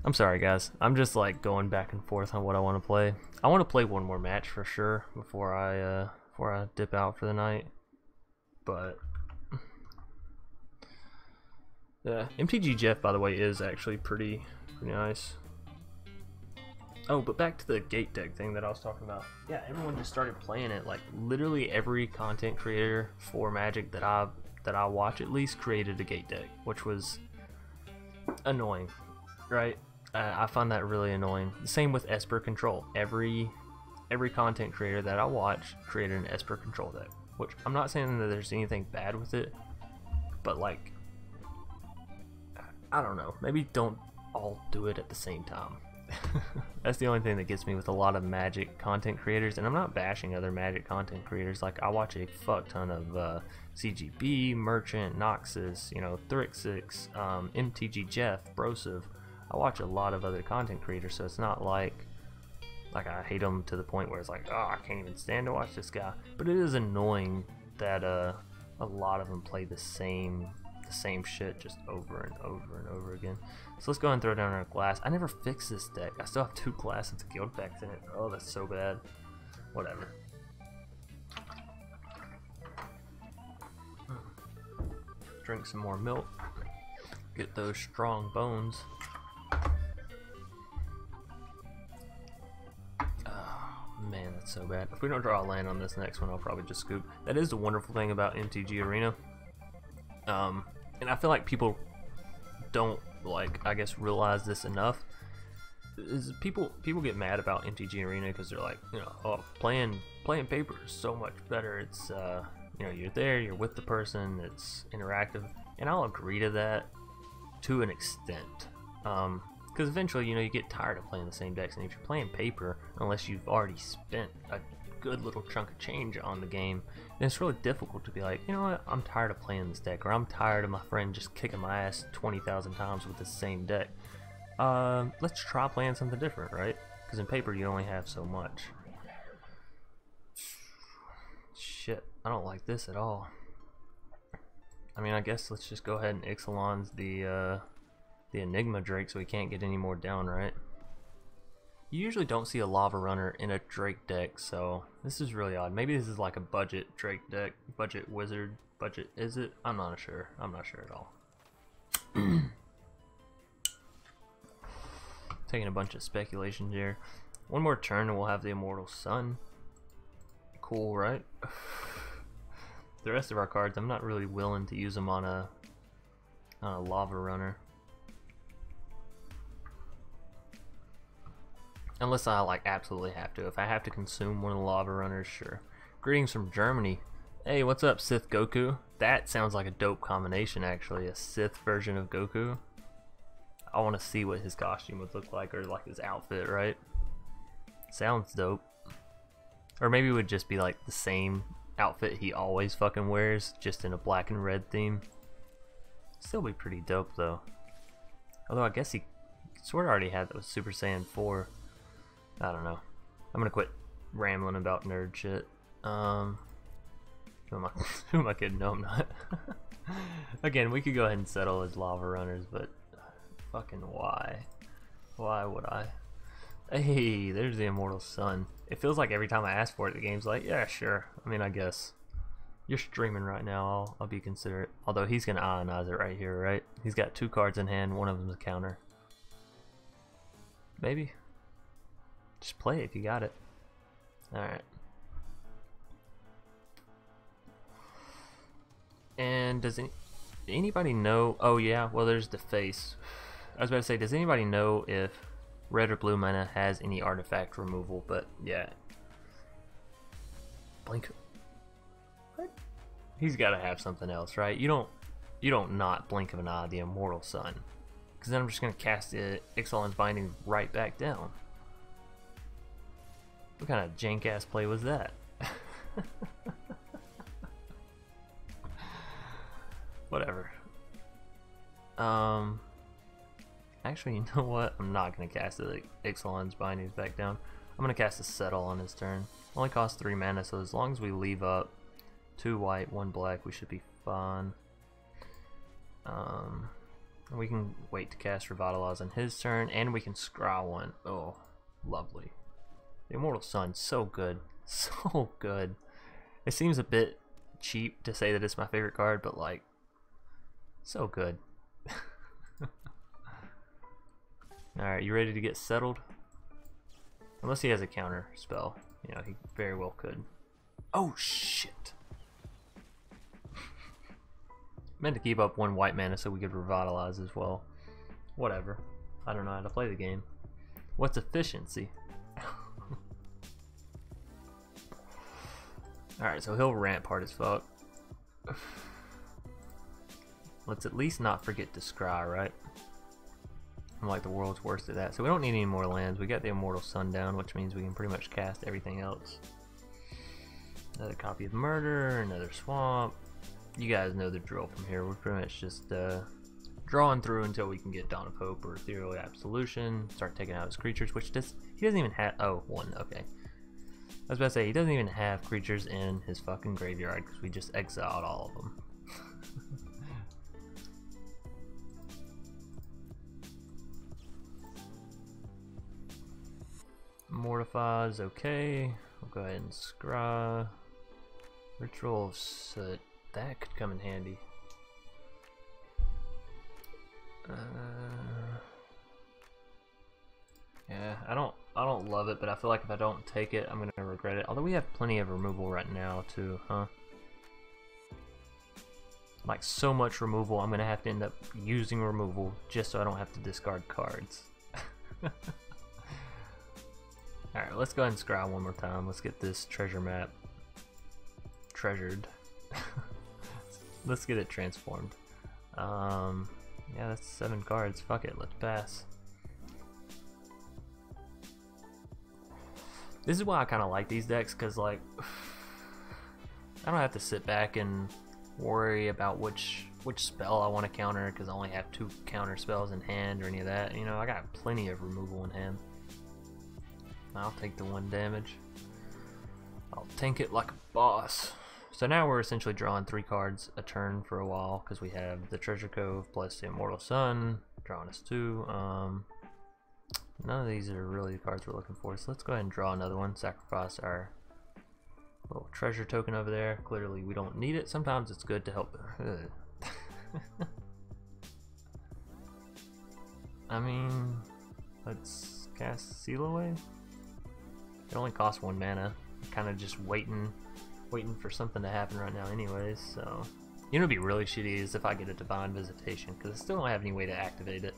I'm sorry guys, I'm just like going back and forth on what I want to play. I want to play one more match for sure before I dip out for the night. But yeah, MTG Jeff, by the way, is actually pretty nice. Oh, but back to the gate deck thing that I was talking about. Yeah, everyone just started playing it. Like literally every content creator for Magic that I've that I watch at least created a gate deck, which was annoying, right? I find that really annoying. Same with Esper Control. Every content creator that I watch created an Esper Control deck, which I'm not saying that there's anything bad with it, but like, I don't know, maybe don't all do it at the same time. That's the only thing that gets me with a lot of Magic content creators, and I'm not bashing other Magic content creators. Like, I watch a fuck ton of CGB, Merchant, Noxus, you know, Thrixix, MTG Jeff, Brosive. I watch a lot of other content creators, so it's not like I hate them to the point where it's like, oh, I can't even stand to watch this guy. But it is annoying that a lot of them play the same shit just over and over and over again. So let's go ahead and throw down our glass. I never fixed this deck. I still have 2 glasses of guild packs in it. Oh, that's so bad. Whatever. Drink some more milk. Get those strong bones. Man, that's so bad. If we don't draw a land on this next one, I'll probably just scoop. That is the wonderful thing about MTG Arena. And I feel like people don't, like, I guess, realize this enough. Is people get mad about MTG Arena because they're like, you know, oh, playing paper is so much better. It's you know, you're there, you're with the person, it's interactive, and I'll agree to that to an extent. Because eventually, you know, you get tired of playing the same decks, and if you're playing paper, unless you've already spent a good little chunk of change on the game, then it's really difficult to be like, you know what, I'm tired of playing this deck, or I'm tired of my friend just kicking my ass 20,000 times with the same deck. Let's try playing something different, right? Because in paper, you only have so much. Shit, I don't like this at all. I mean, I guess let's just go ahead and Ixalan's the Enigma Drake so we can't get any more down, right? You usually don't see a Lava Runner in a Drake deck, so this is really odd. Maybe this is like a budget Drake deck, budget wizard, budget, is it? I'm not sure. I'm not sure at all. Taking a bunch of speculations here. One more turn and we'll have the Immortal Sun. Cool, right? The rest of our cards, I'm not really willing to use them on a Lava Runner. Unless I like absolutely have to. If I have to consume one of the Lava Runners, sure. Greetings from Germany. Hey, what's up, Sith Goku? That sounds like a dope combination, actually. A Sith version of Goku. I want to see what his costume would look like, or like his outfit, right? Sounds dope. Or maybe it would just be like the same outfit he always fucking wears, just in a black and red theme. Still be pretty dope, though. Although I guess he sort of already had that with Super Saiyan 4. I don't know. I'm gonna quit rambling about nerd shit. Who am I kidding? No, I'm not. Again, we could go ahead and settle as Lava Runners, but fucking why? Why would I? Hey, there's the Immortal Sun. It feels like every time I ask for it, the game's like, yeah, sure. I mean, I guess. You're streaming right now, I'll be considerate. Although he's gonna ionize it right here, right? He's got 2 cards in hand, one of them's a counter. Maybe. Just play it if you got it. Alright. And does anybody know? Oh yeah, well there's the face. I was about to say, does anybody know if red or blue mana has any artifact removal? But yeah. Blink. What? He's gotta have something else, right? You don't not blink of an eye the Immortal Sun. Because then I'm just gonna cast the Ixalan's Binding right back down. What kind of jank ass play was that? Whatever. Actually, you know what? I'm not gonna cast the Ixalan's Bindings back down. I'm gonna cast a Settle on his turn. Only costs 3 mana, so as long as we leave up 2 white, 1 black, we should be fine. We can wait to cast Revitalize on his turn, and we can scry one. Oh, lovely. The Immortal Sun, so good. So good. It seems a bit cheap to say that it's my favorite card, but like, so good. Alright, you ready to get settled? Unless he has a counter spell. You know, he very well could. Oh shit! Meant to keep up 1 white mana so we could revitalize as well. Whatever. I don't know how to play the game. What's efficiency? Alright, so he'll ramp hard as fuck. Let's at least not forget to scry, right? I'm like the world's worst at that. So we don't need any more lands. We got the Immortal Sundown, which means we can pretty much cast everything else. Another copy of Murder, another Swamp. You guys know the drill from here. We're pretty much just drawing through until we can get Dawn of Hope or Ethereal Absolution. Start taking out his creatures, which he doesn't even have. Oh, 1, okay. I was about to say, he doesn't even have creatures in his fucking graveyard because we just exiled all of them. Mortify is okay. We'll go ahead and scry. Ritual of Soot. That could come in handy. Yeah, I don't love it, but I feel like if I don't take it, I'm gonna regret it. Although we have plenty of removal right now too, huh? Like so much removal, I'm gonna have to end up using removal just so I don't have to discard cards. Alright, let's go ahead and scry one more time. Let's get this treasure map treasured. Let's get it transformed. Yeah, that's 7 cards. Fuck it, let's pass. This is why I kind of like these decks, because like I don't have to sit back and worry about which spell I want to counter, because I only have 2 counter spells in hand or any of that. You know, I got plenty of removal in hand. I'll take the 1 damage. I'll tank it like a boss. So now we're essentially drawing 3 cards a turn for a while, because we have the Treasure Cove plus the Immortal Sun drawing us 2. None of these are really the cards we're looking for, so let's go ahead and draw another one. Sacrifice our little treasure token over there. Clearly we don't need it. Sometimes it's good to help. I mean, let's cast Seal Away. It only costs 1 mana. I'm kind of just waiting for something to happen right now anyways, so. You know what'd be really shitty is if I get a Divine Visitation, because I still don't have any way to activate it.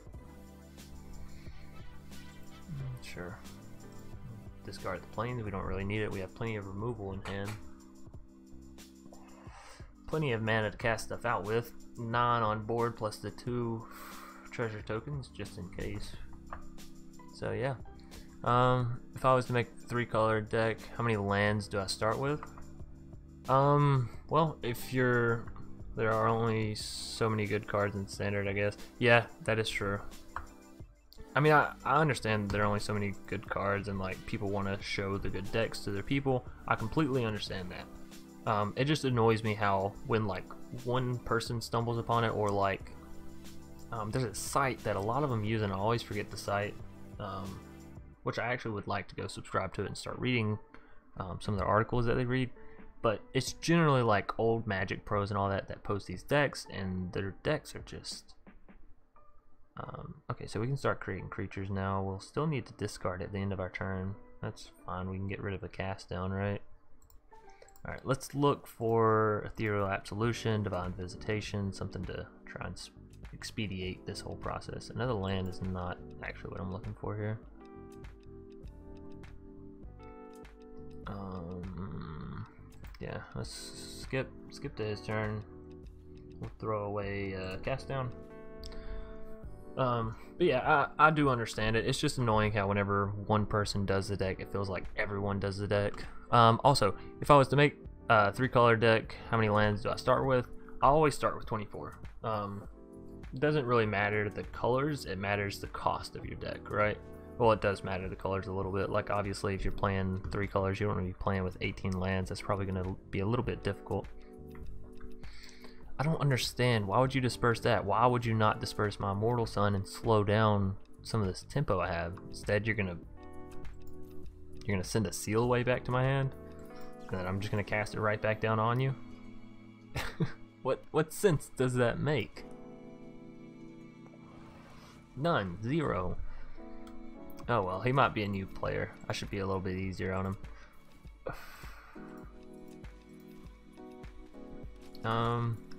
Sure. Discard the plains, we don't really need it. We have plenty of removal in hand. Plenty of mana to cast stuff out with. 9 on board plus the 2 treasure tokens, just in case. So yeah. If I was to make a 3-color deck, how many lands do I start with? Well, there are only so many good cards in Standard, I guess. Yeah, that is true. I mean, I understand there are only so many good cards and like people want to show the good decks to their people. I completely understand that. It just annoys me how when like one person stumbles upon it, or like there's a site that a lot of them use and I always forget the site, which I actually would like to go subscribe to it and start reading some of the articles that they read. But it's generally like old Magic pros and all that post these decks, and their decks are just okay, so we can start creating creatures now. We'll still need to discard at the end of our turn. That's fine, we can get rid of a cast down, right? Alright, let's look for Ethereal Absolution, Divine Visitation, something to try and expedite this whole process. Another land is not actually what I'm looking for here. Yeah, let's skip to his turn. We'll throw away cast down. But yeah, I do understand it. It's just annoying how whenever one person does the deck, it feels like everyone does the deck. Also, if I was to make a 3-color deck, how many lands do I start with? I always start with 24. It doesn't really matter the colors, it matters the cost of your deck, right? Well, it does matter the colors a little bit. Like obviously if you're playing 3 colors, you don't want to be playing with 18 lands. That's probably going to be a little bit difficult. I don't understand. Why would you disperse that? Why would you not disperse my Immortal Sun and slow down some of this tempo I have? Instead, you're gonna send a Seal Away back to my hand, and then I'm just gonna cast it right back down on you. What sense does that make? None. 0. Oh well, he might be a new player. I should be a little bit easier on him.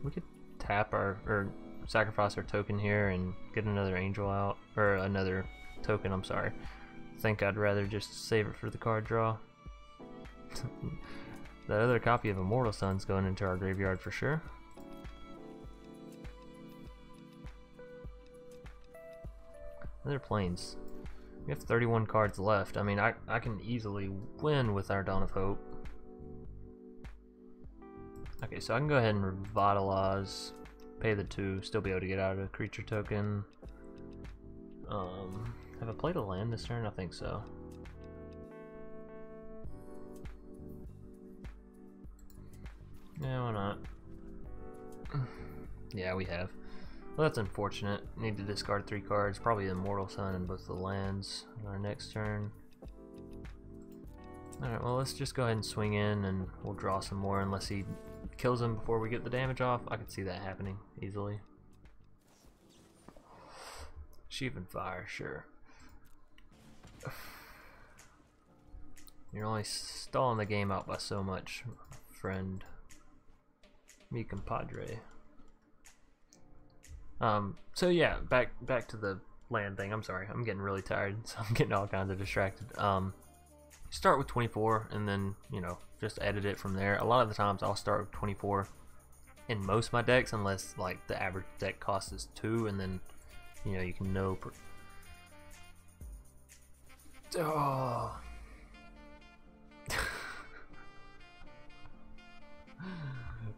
We could tap our, or sacrifice our token here and get another angel out, or another token, I'm sorry. I think I'd rather just save it for the card draw. That other copy of Immortal Sun's going into our graveyard for sure. Another Plains. We have 31 cards left. I mean, I can easily win with our Dawn of Hope. Okay, so I can go ahead and revitalize, pay the 2, still be able to get out of a creature token. Have I played a land this turn? I think so. Yeah, why not? Yeah, we have. Well, that's unfortunate. Need to discard 3 cards, probably Immortal Sun and both the lands on our next turn. Alright, well, let's just go ahead and swing in and we'll draw some more unless he kills him before we get the damage off. I could see that happening easily. Sheevan Fire, sure. You're only stalling the game out by so much, friend. Mi compadre. So yeah, back to the land thing. I'm sorry, I'm getting really tired, so I'm getting all kinds of distracted. Start with 24 and then, you know, just edit it from there. A lot of the times I'll start with 24 in most of my decks, unless like the average deck cost is 2, and then, you know, you can know. Oh.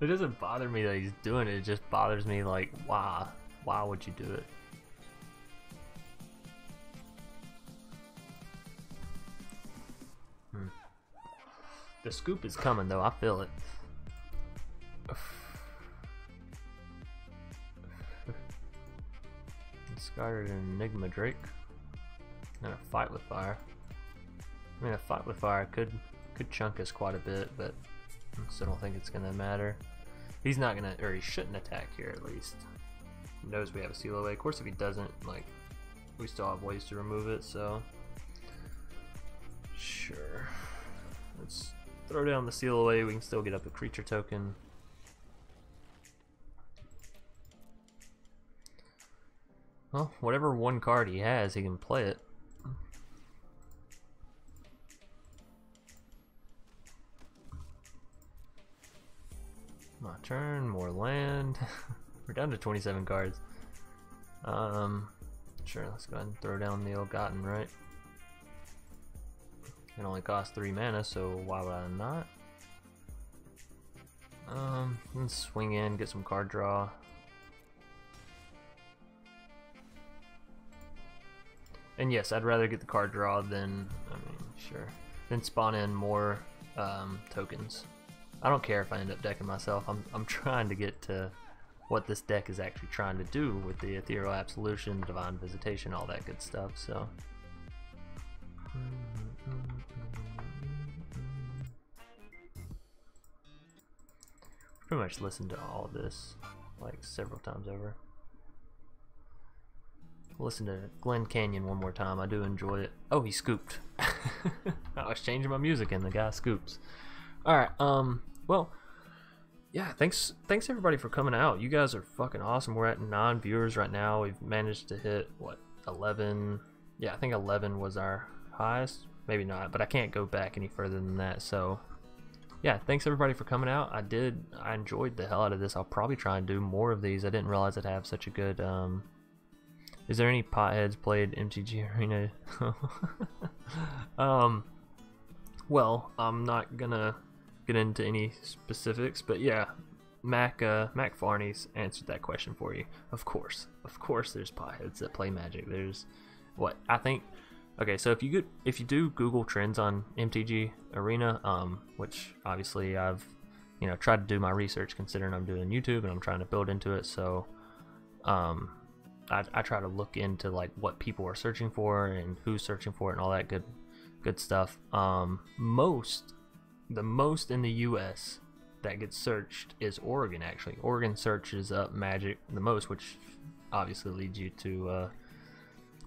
It doesn't bother me that he's doing it. It just bothers me, like, why would you do it? The scoop is coming though, I feel it. Discarded an Enigma Drake. And a Fight with Fire. I mean, a Fight with Fire could chunk us quite a bit, but I still don't think it's gonna matter. He's not gonna, or he shouldn't attack here at least. He knows we have a seal away. Of course, if he doesn't, like, we still have ways to remove it, so sure. Let's throw down the seal away. We can still get up a creature token. Well, whatever one card he has, he can play it. My turn, more land. We're down to 27 cards. Sure, let's go ahead and throw down the Ill-Gotten, right? It only costs 3 mana, so why would I not? Let's swing in, get some card draw. And yes, I'd rather get the card draw than, I mean, sure, than spawn in more tokens. I don't care if I end up decking myself. I'm trying to get to what this deck is actually trying to do with the Ethereal Absolution, Divine Visitation, all that good stuff, so. Pretty much listened to all of this like several times over. Listen to Glen Canyon one more time. I do enjoy it. Oh, he scooped. I was changing my music and the guy scoops. Alright, well, yeah, thanks everybody for coming out. You guys are fucking awesome. We're at 9 viewers right now. We've managed to hit, what, 11? Yeah, I think 11 was our highest. Maybe not, but I can't go back any further than that, so yeah, thanks everybody for coming out. I enjoyed the hell out of this. I'll probably try and do more of these. I didn't realize I'd have such a good, is there any potheads played MTG Arena? Well, I'm not gonna get into any specifics, but yeah, Mac Farney's answered that question for you. Of course there's potheads that play Magic. There's, what, I think, okay, so if you do Google trends on MTG Arena, which obviously I've, you know, tried to do my research considering I'm doing YouTube and I'm trying to build into it, so I try to look into like what people are searching for and who's searching for it and all that good stuff. The most in the US that gets searched is Oregon, actually. Oregon searches up Magic the most, which obviously leads you to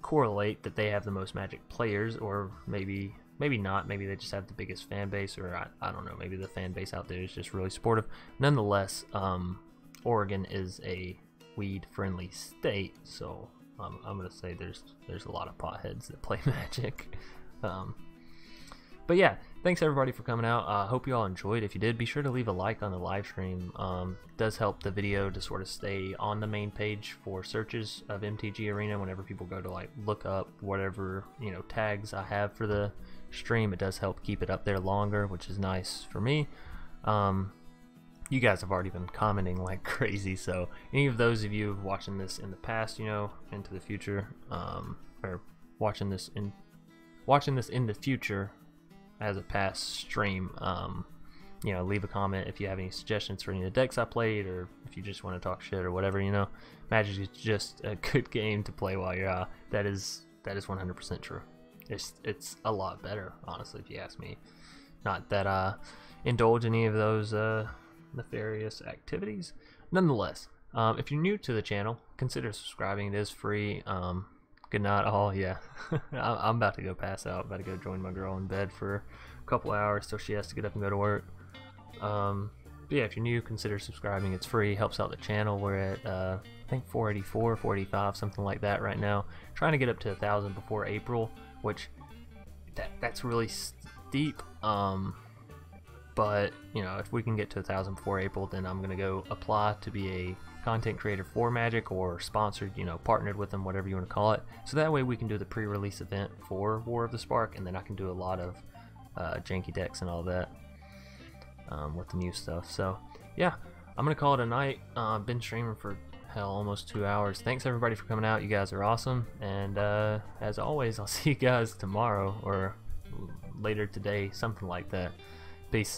correlate that they have the most Magic players, or maybe not, maybe they just have the biggest fan base, or I don't know, maybe the fan base out there is just really supportive. Nonetheless, Oregon is a weed-friendly state, so I'm gonna say there's a lot of potheads that play Magic. But yeah, thanks everybody for coming out. Hope you all enjoyed. If you did, be sure to leave a like on the live stream. It does help the video to sort of stay on the main page for searches of MTG Arena whenever people go to like look up whatever, you know, tags I have for the stream. It does help keep it up there longer, which is nice for me. You guys have already been commenting like crazy, so any of those of you watching this in the past, you know, into the future, or watching this in the future as a past stream, you know, leave a comment if you have any suggestions for any of the decks I played, or if you just want to talk shit or whatever, you know. Magic is just a good game to play while you're out. That is 100% true. It's a lot better, honestly, if you ask me. Not that I indulge any of those nefarious activities. Nonetheless, if you're new to the channel, consider subscribing. It is free. Good night all. Yeah, I'm about to go pass out. About to go join my girl in bed for a couple hours till she has to get up and go to work. But yeah, if you're new, consider subscribing. It's free, helps out the channel. We're at I think 484, 485, something like that right now. Trying to get up to 1,000 before April, which that's really steep. But you know, if we can get to 1,000 before April, then I'm gonna go apply to be a content creator for Magic, or sponsored, you know, partnered with them, whatever you want to call it. So that way we can do the pre-release event for War of the Spark, and then I can do a lot of janky decks and all that with the new stuff. So yeah, I'm gonna call it a night. I've been streaming for hell almost 2 hours. Thanks everybody for coming out. You guys are awesome, and as always, I'll see you guys tomorrow or later today, something like that. Peace.